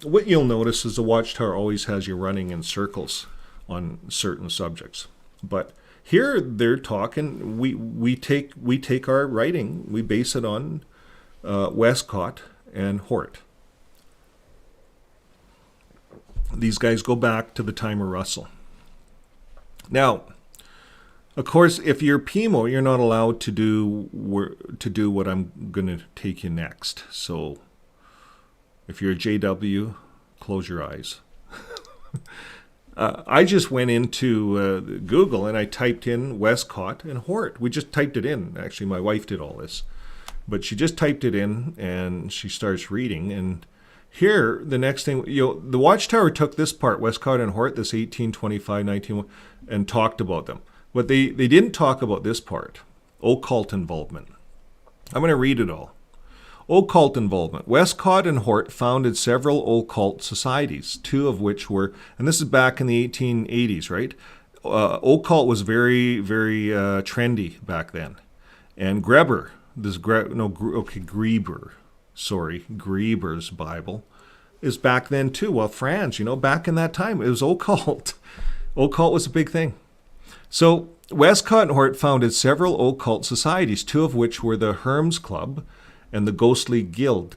what you'll notice is the Watchtower always has you running in circles on certain subjects. But here they're talking, we take our writing, we base it on Westcott and Hort. These guys go back to the time of Russell. Now, of course, if you're PMO, you're not allowed to do what I'm going to take you next. So if you're a JW, close your eyes. I just went into Google and I typed in Westcott and Hort. We just typed it in. Actually, my wife did all this. But she just typed it in and she starts reading. And here, the next thing, the Watchtower took this part, Westcott and Hort, this 1825, 19, and talked about them. But they didn't talk about this part, occult involvement. I'm going to read it all. Occult involvement. Westcott and Hort founded several occult societies, two of which were, and this is back in the 1880s, right? Occult was very, very trendy back then. And Greber's Bible is back then too. Well, Franz, back in that time, it was occult. Occult was a big thing. So Westcott and Hort founded several occult societies, two of which were the Hermes Club and the Ghostly Guild.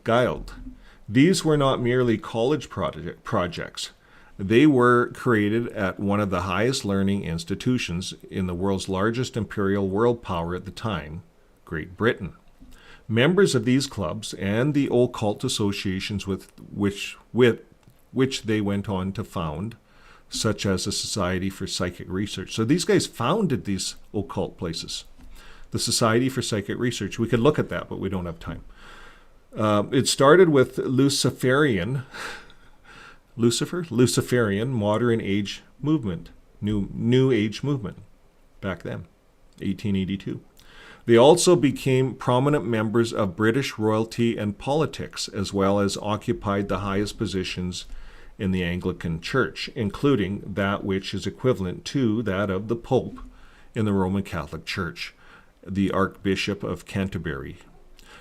These were not merely college projects. They were created at one of the highest learning institutions in the world's largest imperial world power at the time, Great Britain. Members of these clubs and the occult associations with which they went on to found, such as the Society for Psychic Research. So these guys founded these occult places. The Society for Psychic Research. We could look at that, but we don't have time. It started with Luciferian modern age movement, new age movement, back then, 1882. They also became prominent members of British royalty and politics, as well as occupied the highest positions in the Anglican Church, including that which is equivalent to that of the Pope in the Roman Catholic Church, the Archbishop of Canterbury.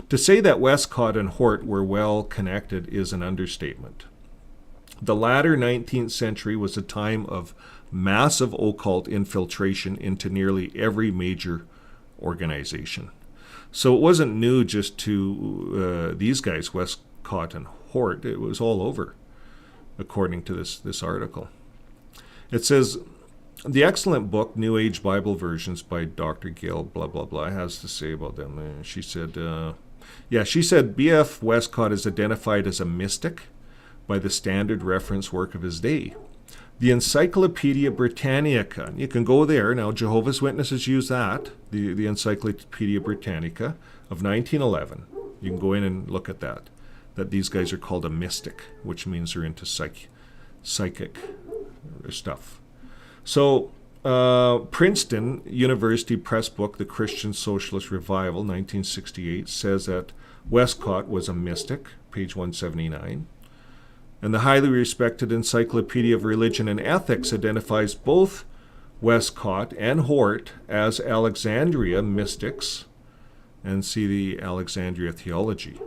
To say that Westcott and Hort were well connected is an understatement. The latter 19th century was a time of massive occult infiltration into nearly every major organization. So it wasn't new just to these guys, Westcott and Hort. It was all over, according to this article. It says, the excellent book, New Age Bible Versions by Dr. Gill, blah, blah, blah, has to say about them. She said, B.F. Westcott is identified as a mystic by the standard reference work of his day. The Encyclopedia Britannica, you can go there. Now, Jehovah's Witnesses use that, the Encyclopedia Britannica of 1911. You can go in and look at that these guys are called a mystic, which means they're into psychic stuff. So, Princeton University Press book, The Christian Socialist Revival, 1968, says that Westcott was a mystic, page 179. And the highly respected Encyclopedia of Religion and Ethics identifies both Westcott and Hort as Alexandria mystics, and see the Alexandria theology.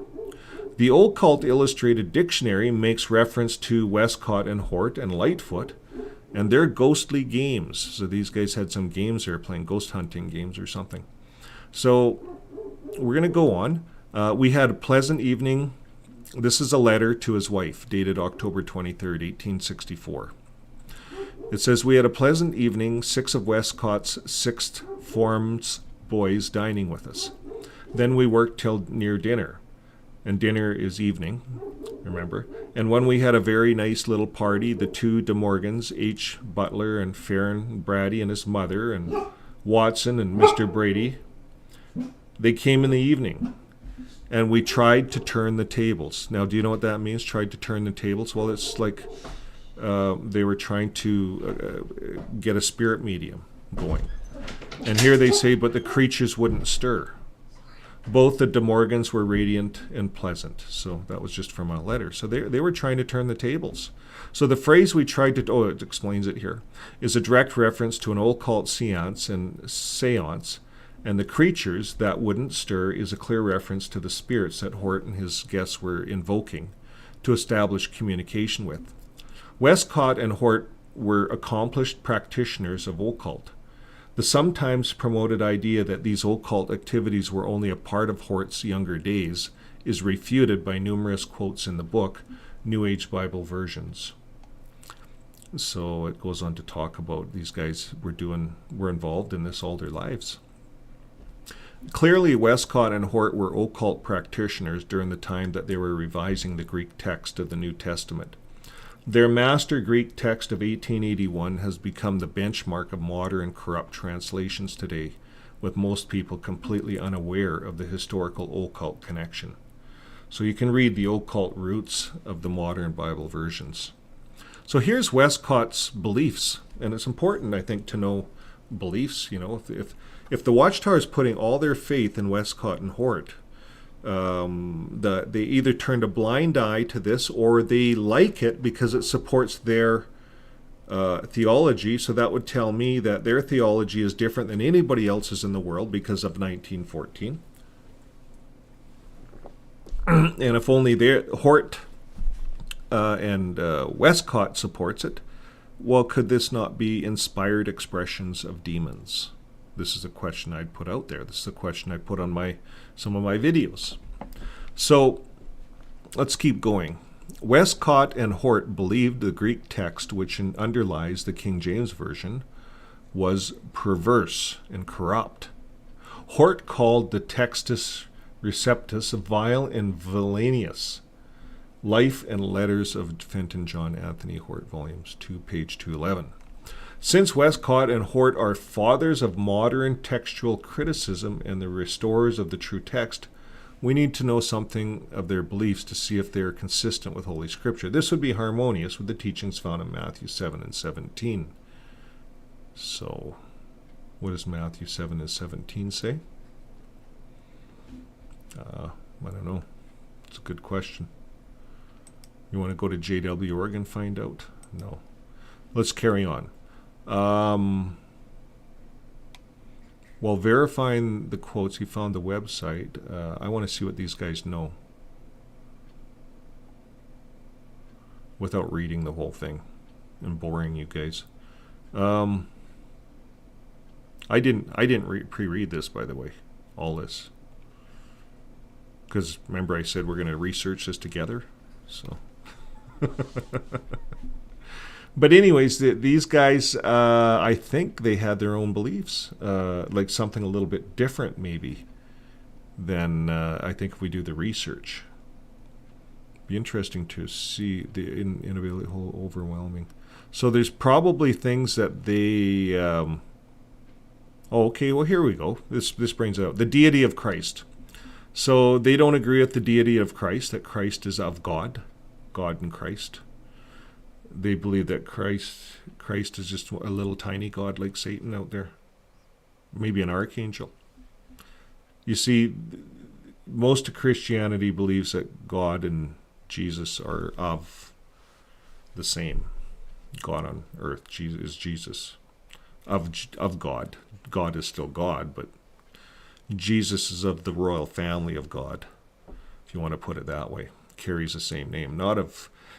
The Occult Illustrated Dictionary makes reference to Westcott and Hort and Lightfoot and their ghostly games. So these guys had some games they were playing, ghost hunting games or something. So we're going to go on. We had a pleasant evening. This is a letter to his wife, dated October 23rd, 1864. It says, we had a pleasant evening, 6 of Westcott's sixth form's boys dining with us. Then we worked till near dinner. And dinner is evening, remember? And when we had a very nice little party, the two De Morgans, H. Butler and Farron Brady and his mother, and Watson and Mr. Brady, they came in the evening. And we tried to turn the tables. Now, do you know what that means, tried to turn the tables? Well, it's like they were trying to get a spirit medium going. And here they say, but the creatures wouldn't stir. Both the De Morgans were radiant and pleasant. So that was just from a letter. So they were trying to turn the tables. So the phrase we tried to, it explains it here, is a direct reference to an occult seance, and the creatures that wouldn't stir is a clear reference to the spirits that Hort and his guests were invoking to establish communication with. Westcott and Hort were accomplished practitioners of occult. The sometimes promoted idea that these occult activities were only a part of Hort's younger days is refuted by numerous quotes in the book, New Age Bible Versions. So it goes on to talk about these guys were involved in this all their lives. Clearly, Westcott and Hort were occult practitioners during the time that they were revising the Greek text of the New Testament. Their master Greek text of 1881 has become the benchmark of modern corrupt translations today, with most people completely unaware of the historical occult connection. So you can read the occult roots of the modern Bible versions. So here's Westcott's beliefs, and it's important, I think, to know beliefs. You know, if the Watchtower is putting all their faith in Westcott and Hort, they either turned a blind eye to this, or they like it because it supports their theology. So that would tell me that their theology is different than anybody else's in the world because of 1914. And if only Hort and Westcott supports it, well, could this not be inspired expressions of demons? This is a question I'd put out there. This is a question I put on some of my videos. So let's keep going. Westcott and Hort believed the Greek text, which underlies the King James Version, was perverse and corrupt. Hort called the Textus Receptus vile and villainous. Life and Letters of Fenton John Anthony Hort, Volumes 2, page 211. Since Westcott and Hort are fathers of modern textual criticism and the restorers of the true text, we need to know something of their beliefs to see if they are consistent with Holy Scripture. This would be harmonious with the teachings found in Matthew 7 and 17. So, what does Matthew 7 and 17 say? I don't know. It's a good question. You want to go to JW.org and find out? No. Let's carry on. While verifying the quotes, he found the website. I want to see what these guys know without reading the whole thing and boring you guys. I didn't pre-read this, by the way, all this, because remember I said we're going to research this together. So. But anyways, these guys, I think they had their own beliefs, like something a little bit different maybe than I think if we do the research. Be interesting to see in a really overwhelming. So there's probably things that they. Okay, well here we go. This brings out the deity of Christ. So they don't agree with the deity of Christ, that Christ is of God and Christ. They believe that Christ is just a little tiny god like Satan out there. Maybe an archangel. You see, most of Christianity believes that God and Jesus are of the same. God on earth is Jesus. Of God. God is still God, but Jesus is of the royal family of God, if you want to put it that way. Carries the same name.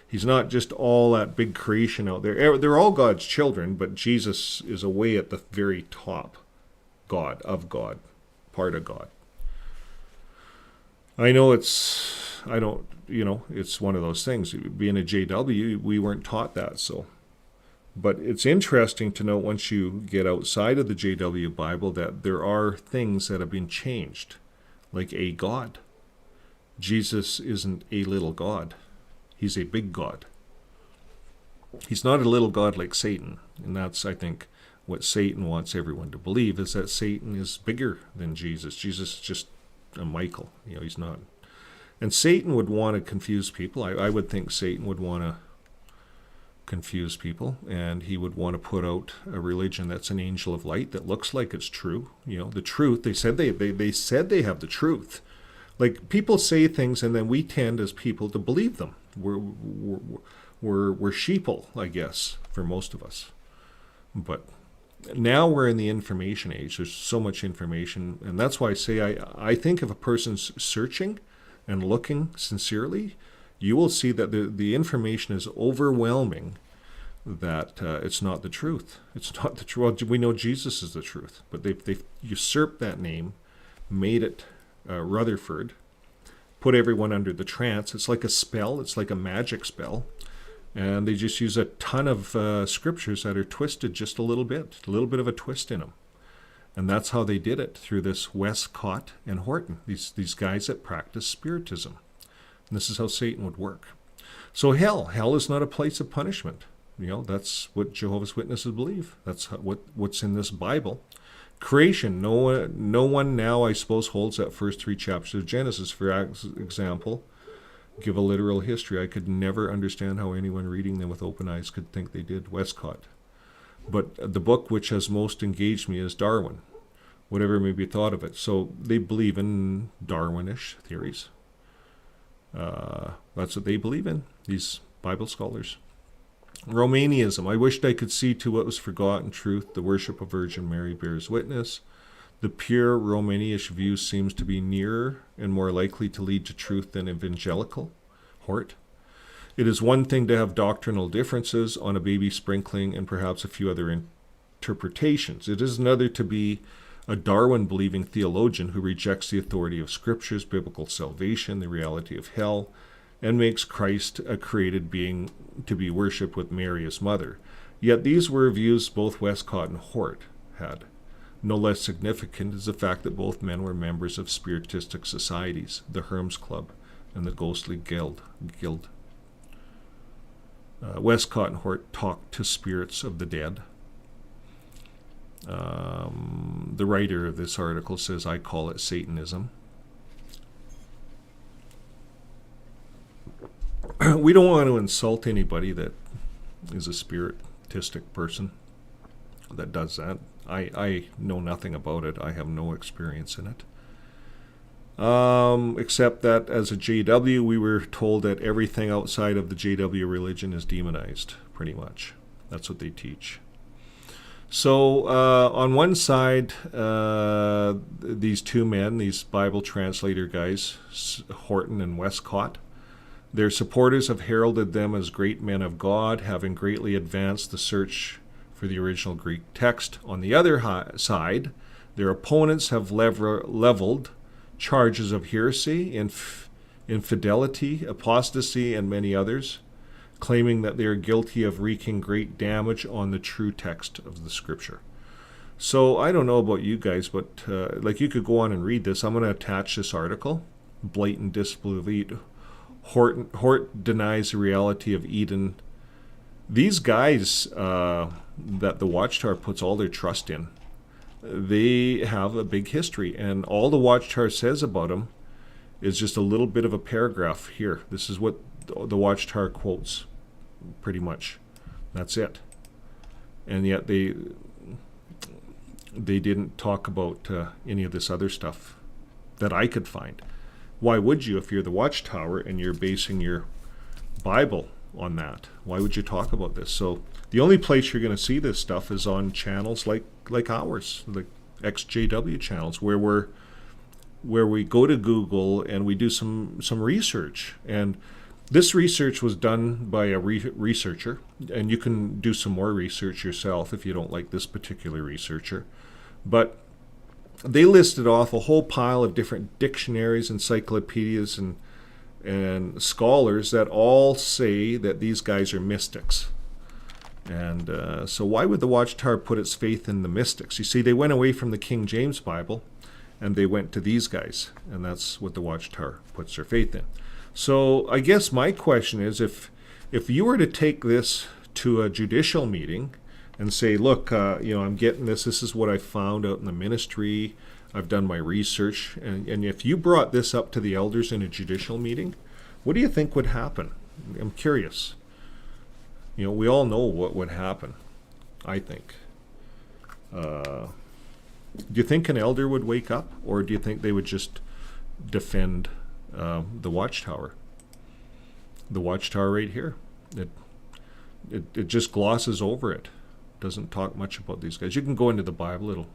He's not just all that big creation out there. They're all God's children, but Jesus is away at the very top. God, part of God. I know it's one of those things. Being a JW, we weren't taught that, so. But it's interesting to note once you get outside of the JW Bible that there are things that have been changed. like a God. Jesus isn't a little God. He's a big God. He's not a little God like Satan. And that's, I think, what Satan wants everyone to believe, is that Satan is bigger than Jesus. Jesus is just a Michael. He's not. And Satan would want to confuse people. I would think Satan would want to confuse people, and he would want to put out a religion that's an angel of light that looks like it's true. The truth. They said they said they have the truth. Like, people say things, and then we tend as people to believe them. We're sheeple, I guess, for most of us. But now we're in the information age. There's so much information, and that's why I say I think if a person's searching and looking sincerely, you will see that the information is overwhelming, that it's not the truth. It's not the truth. Well, we know Jesus is the truth, but they've usurped that name, made it Rutherford, put everyone under the trance. It's like a spell. It's like a magic spell. And they just use a ton of scriptures that are twisted just a little bit of a twist in them. And that's how they did it, through this Westcott and Horton, these guys that practice spiritism. And this is how Satan would work. So hell is not a place of punishment. That's what Jehovah's Witnesses believe. That's what's in this Bible. Creation, no one now, I suppose, holds that first 3 chapters of Genesis. For example, give a literal history. I could never understand how anyone reading them with open eyes could think they did. Westcott. But the book which has most engaged me is Darwin, whatever may be thought of it. So they believe in Darwinish theories. That's what they believe in, these Bible scholars. Romanianism. I wished I could see to what was forgotten truth. The worship of Virgin Mary bears witness. The pure Romanish view seems to be nearer and more likely to lead to truth than evangelical. Hort. It is one thing to have doctrinal differences on a baby sprinkling and perhaps a few other interpretations. It is another to be a Darwin-believing theologian who rejects the authority of scriptures, biblical salvation, the reality of hell, and makes Christ a created being to be worshipped with Mary as mother. Yet these were views both Westcott and Hort had. No less significant is the fact that both men were members of spiritistic societies, the Hermes Club and the Ghostly Guild. Westcott and Hort talked to spirits of the dead. The writer of this article says, I call it Satanism. We don't want to insult anybody that is a spiritistic person that does that. I know nothing about it. I have no experience in it. Except that as a JW, we were told that everything outside of the JW religion is demonized, pretty much. That's what they teach. So on one side, these two men, these Bible translator guys, Horton and Westcott, their supporters have heralded them as great men of God, having greatly advanced the search for the original Greek text. On the other side, their opponents have leveled charges of heresy, infidelity, apostasy, and many others, claiming that they are guilty of wreaking great damage on the true text of the scripture. So I don't know about you guys, but you could go on and read this. I'm going to attach this article. Blatant disbelief. Hort denies the reality of Eden. These guys that the Watchtower puts all their trust in, they have a big history, and all the Watchtower says about them is just a little bit of a paragraph here. This is what the Watchtower quotes, pretty much. That's it. And yet they didn't talk about any of this other stuff that I could find. Why would you, if you're the Watchtower and you're basing your Bible on that? Why would you talk about this? So the only place you're going to see this stuff is on channels like ours, like XJW channels, where we go to Google and we do some research. And this research was done by a researcher, and you can do some more research yourself if you don't like this particular researcher. But they listed off a whole pile of different dictionaries, encyclopedias, and scholars that all say that these guys are mystics. And so why would the Watchtower put its faith in the mystics? You see, they went away from the King James Bible, and they went to these guys, and that's what the Watchtower puts their faith in. So I guess my question is, if you were to take this to a judicial meeting and say, look, I'm getting this is what I found out in the ministry, I've done my research, and if you brought this up to the elders in a judicial meeting, what do you think would happen? I'm curious. We all know what would happen, I think. Do you think an elder would wake up, or do you think they would just defend the Watchtower? The Watchtower right here. It just glosses over it. Doesn't talk much about these guys. You can go into the Bible,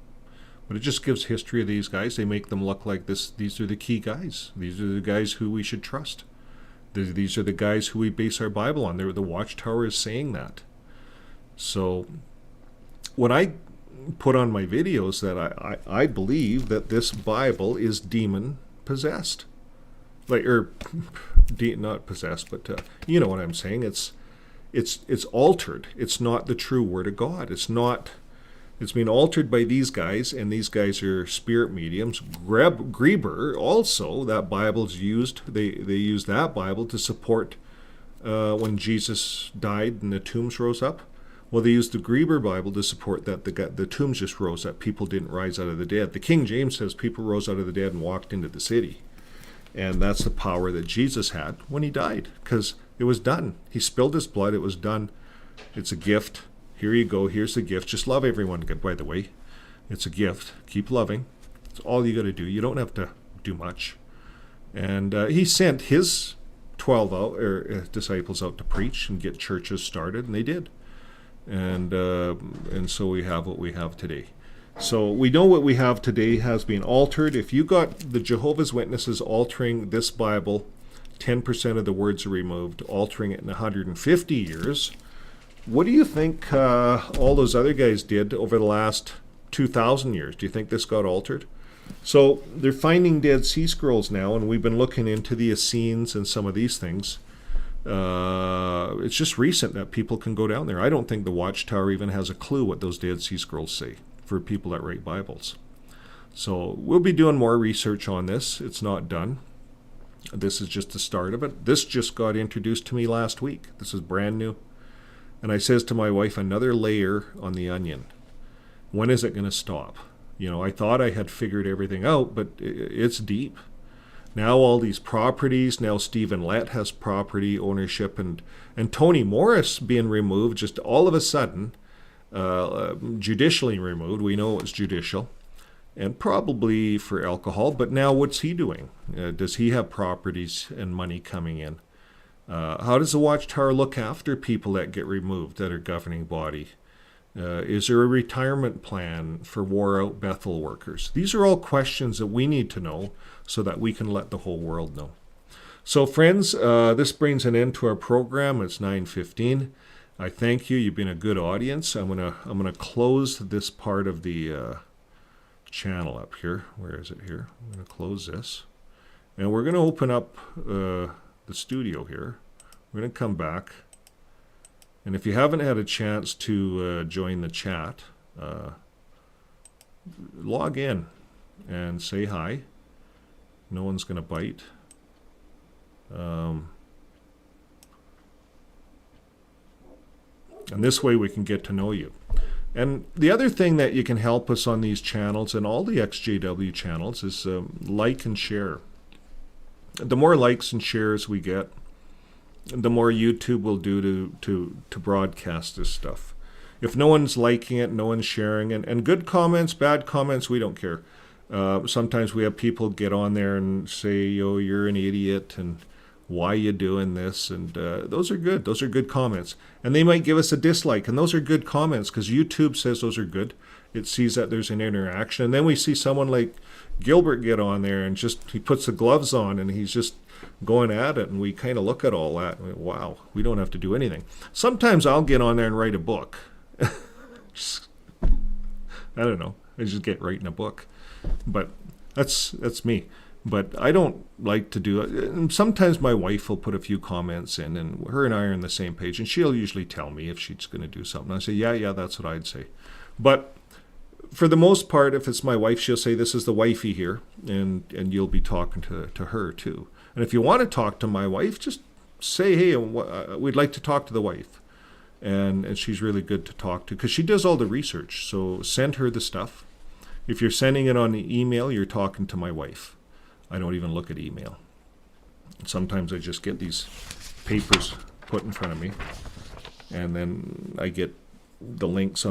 but it just gives history of these guys. They make them look like this. These are the key guys. These are the guys who we should trust. These are the guys who we base our Bible on. The Watchtower is saying that. So when I put on my videos that I believe that this Bible is demon possessed, not possessed, but you know what I'm saying. It's altered. It's not the true Word of God. It's been altered by these guys, and these guys are spirit mediums. Grieber also, that Bible's used. They use that Bible to support when Jesus died and the tombs rose up. Well, they used the Grieber Bible to support that the tombs just rose up. People didn't rise out of the dead. The King James says people rose out of the dead and walked into the city. And that's the power that Jesus had when he died, because it was done. He spilled his blood. It was done. It's a gift. Here you go. Here's the gift. Just love everyone, by the way. It's a gift. Keep loving. It's all you got to do. You don't have to do much. And he sent his 12 disciples out to preach and get churches started, and they did. And so we have what we have today. So we know what we have today has been altered. If you got the Jehovah's Witnesses altering this Bible, 10% of the words are removed, altering it in 150 years, what do you think all those other guys did over the last 2,000 years? Do you think this got altered? So they're finding Dead Sea Scrolls now, and we've been looking into the Essenes and some of these things. It's just recent that people can go down there. I don't think the Watchtower even has a clue what those Dead Sea Scrolls say for people that write Bibles. So we'll be doing more research on this. It's not done. This is just the start of it. This just got introduced to me last week. This is brand new. And I says to my wife, another layer on the onion. When is it going to stop? I thought I had figured everything out, but it's deep. Now all these properties, now Stephen Lett has property ownership, and Tony Morris being removed just all of a sudden, judicially removed. We know it's judicial, and probably for alcohol, but now what's he doing? Does he have properties and money coming in? How does the Watchtower look after people that get removed that are governing body? Is there a retirement plan for wore out Bethel workers? These are all questions that we need to know so that we can let the whole world know. So friends, this brings an end to our program. It's 9:15. I thank you. You've been a good audience. I'm gonna close this part of the channel up here. Where is it here? I'm gonna close this, and we're gonna open up the studio here. We're gonna come back, and if you haven't had a chance to join the chat, log in and say hi. No one's gonna bite. And this way we can get to know you. And the other thing that you can help us on these channels and all the XJW channels is like and share. The more likes and shares we get, the more YouTube will do to broadcast this stuff. If no one's liking it, no one's sharing it, and good comments, bad comments, we don't care. Sometimes we have people get on there and say, yo, you're an idiot, and why you doing this? And those are good. Those are good comments. And they might give us a dislike, and those are good comments because YouTube says those are good. It sees that there's an interaction. And then we see someone like Gilbert get on there and he puts the gloves on and he's just going at it. And we kind of look at all that. And wow, we don't have to do anything. Sometimes I'll get on there and write a book. I don't know. I just get writing a book. But that's me. But I don't like to do it. And sometimes my wife will put a few comments in, and her and I are on the same page, and she'll usually tell me if she's going to do something. I say, yeah, that's what I'd say. But for the most part, if it's my wife, she'll say, this is the wifey here, and you'll be talking to her too. And if you want to talk to my wife, just say, hey, we'd like to talk to the wife. And she's really good to talk to because she does all the research. So send her the stuff. If you're sending it on the email, you're talking to my wife. I don't even look at email. Sometimes I just get these papers put in front of me, and then I get the links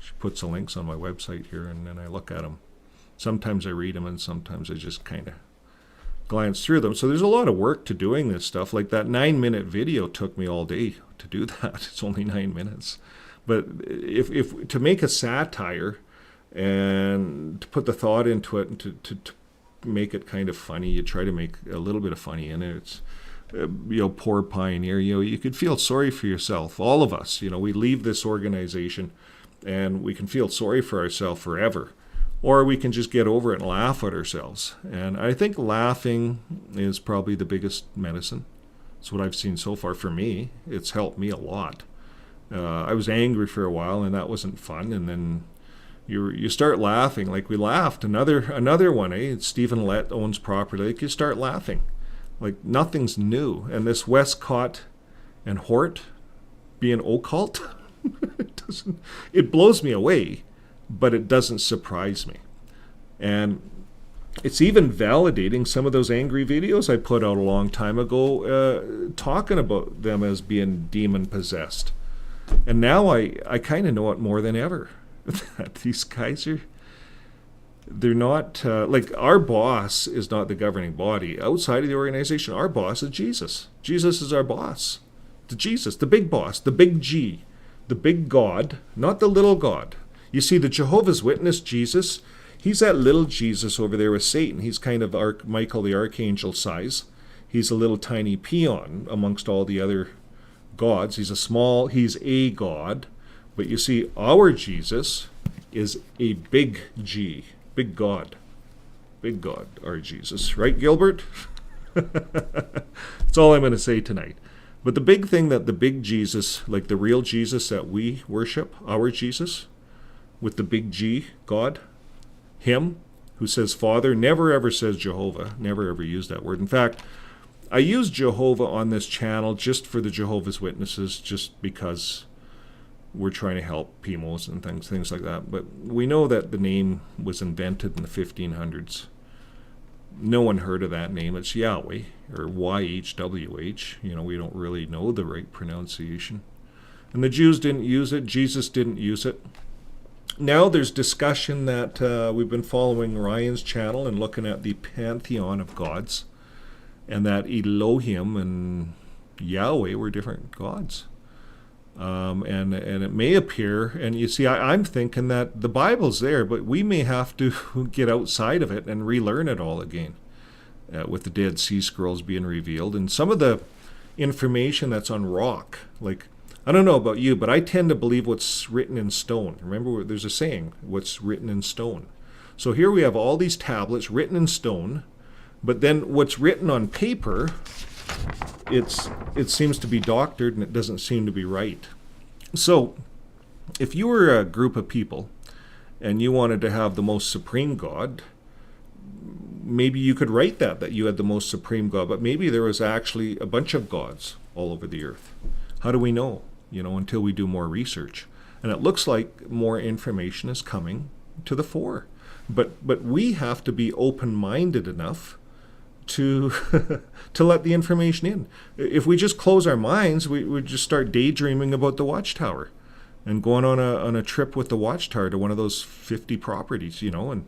she puts the links on my website here, and then I look at them. Sometimes I read them, and sometimes I just kind of glance through them. So there's a lot of work to doing this stuff. Like that 9-minute video took me all day to do that. It's only 9 minutes. But if to make a satire and to put the thought into it and to make it kind of funny, you try to make a little bit of funny in it. It's, poor pioneer, you could feel sorry for yourself. All of us, we leave this organization and we can feel sorry for ourselves forever. Or we can just get over it and laugh at ourselves. And I think laughing is probably the biggest medicine. It's what I've seen so far for me. It's helped me a lot. I was angry for a while, and that wasn't fun. And then you start laughing. Like we laughed. Another one, Stephen Lett owns property. Like you start laughing. Like nothing's new. And this Westcott and Hort being occult, it blows me away. But it doesn't surprise me. And it's even validating some of those angry videos I put out a long time ago, talking about them as being demon-possessed. And now I kind of know it more than ever. That these guys they're not, like our boss is not the governing body. Outside of the organization, our boss is Jesus. Jesus is our boss. The big boss, the big G, the big God, not the little God. You see, the Jehovah's Witness Jesus, he's that little Jesus over there with Satan. He's kind of Michael the Archangel size. He's a little tiny peon amongst all the other gods. He's a god. But you see, our Jesus is a big G, big God. Big God, our Jesus. Right, Gilbert? That's all I'm going to say tonight. But the big thing that the big Jesus, like the real Jesus that we worship, our Jesus, with the big G, God, him, who says Father, never ever says Jehovah, never ever used that word. In fact, I use Jehovah on this channel just for the Jehovah's Witnesses, just because we're trying to help PMOs and things like that. But we know that the name was invented in the 1500s. No one heard of that name. It's Yahweh, or YHWH. We don't really know the right pronunciation. And the Jews didn't use it. Jesus didn't use it. Now there's discussion that we've been following Ryan's channel and looking at the pantheon of gods, and that Elohim and Yahweh were different gods. And it may appear, and you see, I'm thinking that the Bible's there, but we may have to get outside of it and relearn it all again, with the Dead Sea Scrolls being revealed. And some of the information that's on rock, like, I don't know about you, but I tend to believe what's written in stone. Remember, there's a saying, what's written in stone. So here we have all these tablets written in stone, but then what's written on paper, it seems to be doctored and it doesn't seem to be right. So if you were a group of people and you wanted to have the most supreme God, maybe you could write that you had the most supreme God, but maybe there was actually a bunch of gods all over the earth. How do we know? Until we do more research. And it looks like more information is coming to the fore. But we have to be open-minded enough to to let the information in. If we just close our minds, we would just start daydreaming about the Watchtower and going on a trip with the Watchtower to one of those 50 properties, and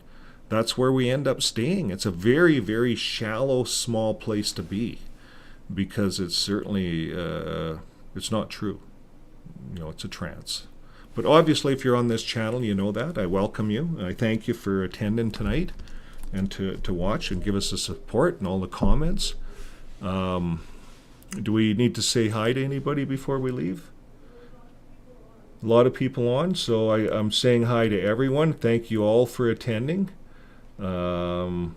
that's where we end up staying. It's a very, very shallow, small place to be, because it's certainly it's not true. It's a trance. But obviously, if you're on this channel, you know that. I welcome you. I thank you for attending tonight and to watch and give us the support and all the comments. Do we need to say hi to anybody before we leave? A lot of people on, so I'm saying hi to everyone. Thank you all for attending. Good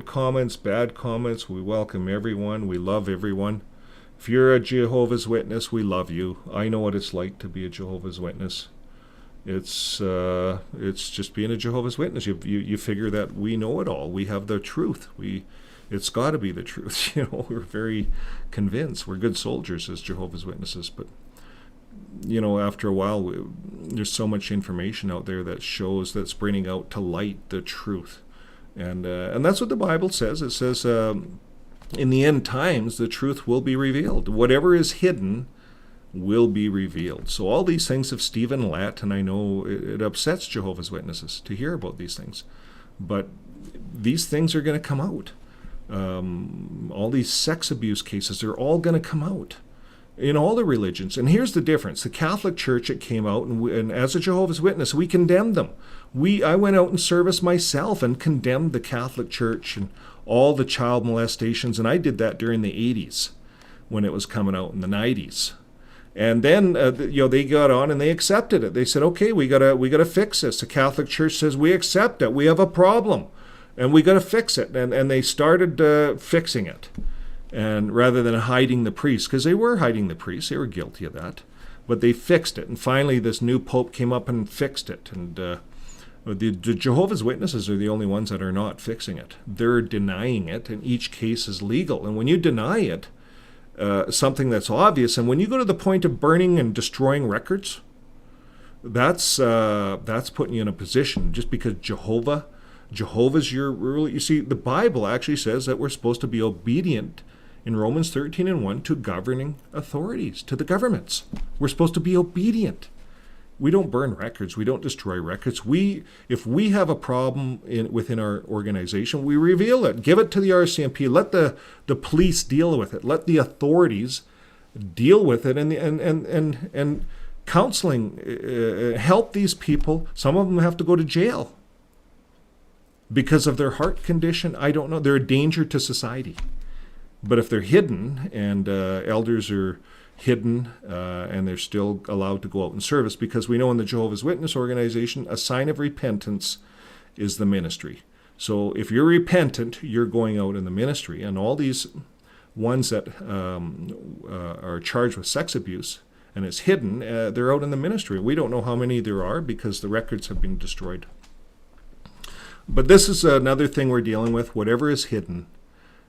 comments, bad comments. We welcome everyone. We love everyone. If you're a Jehovah's Witness, we love you. I know what it's like to be a Jehovah's Witness. It's just being a Jehovah's Witness. You figure that we know it all. We have the truth. It's got to be the truth. We're very convinced. We're good soldiers as Jehovah's Witnesses, but after a while, there's so much information out there that's bringing out to light the truth, and that's what the Bible says. It says in the end times the truth will be revealed. Whatever is hidden will be revealed. So all these things of Stephen Lett, and I know it upsets Jehovah's Witnesses to hear about these things, but these things are going to come out. All these sex abuse cases are all going to come out in all the religions. And here's the difference. The Catholic Church, it came out, and as a Jehovah's Witness, we condemned them. I went out in service myself and condemned the Catholic Church and all the child molestations, and I did that during the 80s when it was coming out in the 90s. And then they got on and they accepted it. They said, okay, we gotta fix this. The Catholic Church says we accept it. We have a problem, and we gotta fix it. And they started fixing it, and rather than hiding the priests, because they were hiding the priests, they were guilty of that, but they fixed it. And finally, this new pope came up and fixed it. And the Jehovah's Witnesses are the only ones that are not fixing it. They're denying it, and each case is legal. And when you deny it, something that's obvious, and when you go to the point of burning and destroying records, that's putting you in a position. Just because Jehovah's your ruler. You see, the Bible actually says that we're supposed to be obedient in Romans 13:1 to governing authorities, to the governments. We're supposed to be obedient. We don't burn records. We don't destroy records. If we have a problem within our organization, we reveal it. Give it to the RCMP. Let the police deal with it. Let the authorities deal with it. And counseling, help these people. Some of them have to go to jail because of their heart condition. I don't know. They're a danger to society. But if they're hidden, and elders are hidden, and they're still allowed to go out in service, because we know in the Jehovah's Witness organization, a sign of repentance is the ministry. So if you're repentant, you're going out in the ministry. And all these ones that are charged with sex abuse and it's hidden, they're out in the ministry. We don't know how many there are because the records have been destroyed. But this is another thing we're dealing with. Whatever is hidden,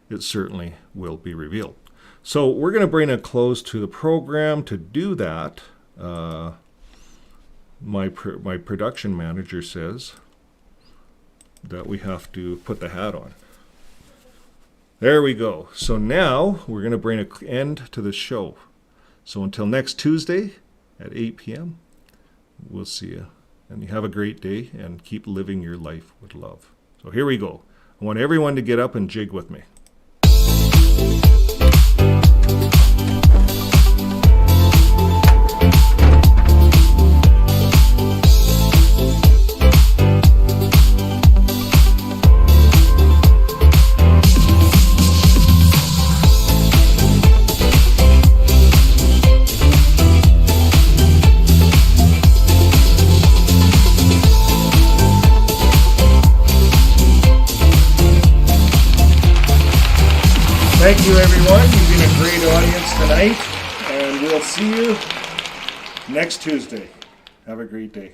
it certainly will be revealed. So we're going to bring a close to the program. To do that, my production manager says that we have to put the hat on. There we go. So now we're going to bring an end to the show. So until next Tuesday at 8 p.m., we'll see you. And you have a great day, and keep living your life with love. So here we go. I want everyone to get up and jig with me. Thank you, everyone. You've been a great audience tonight, and we'll see you next Tuesday. Have a great day.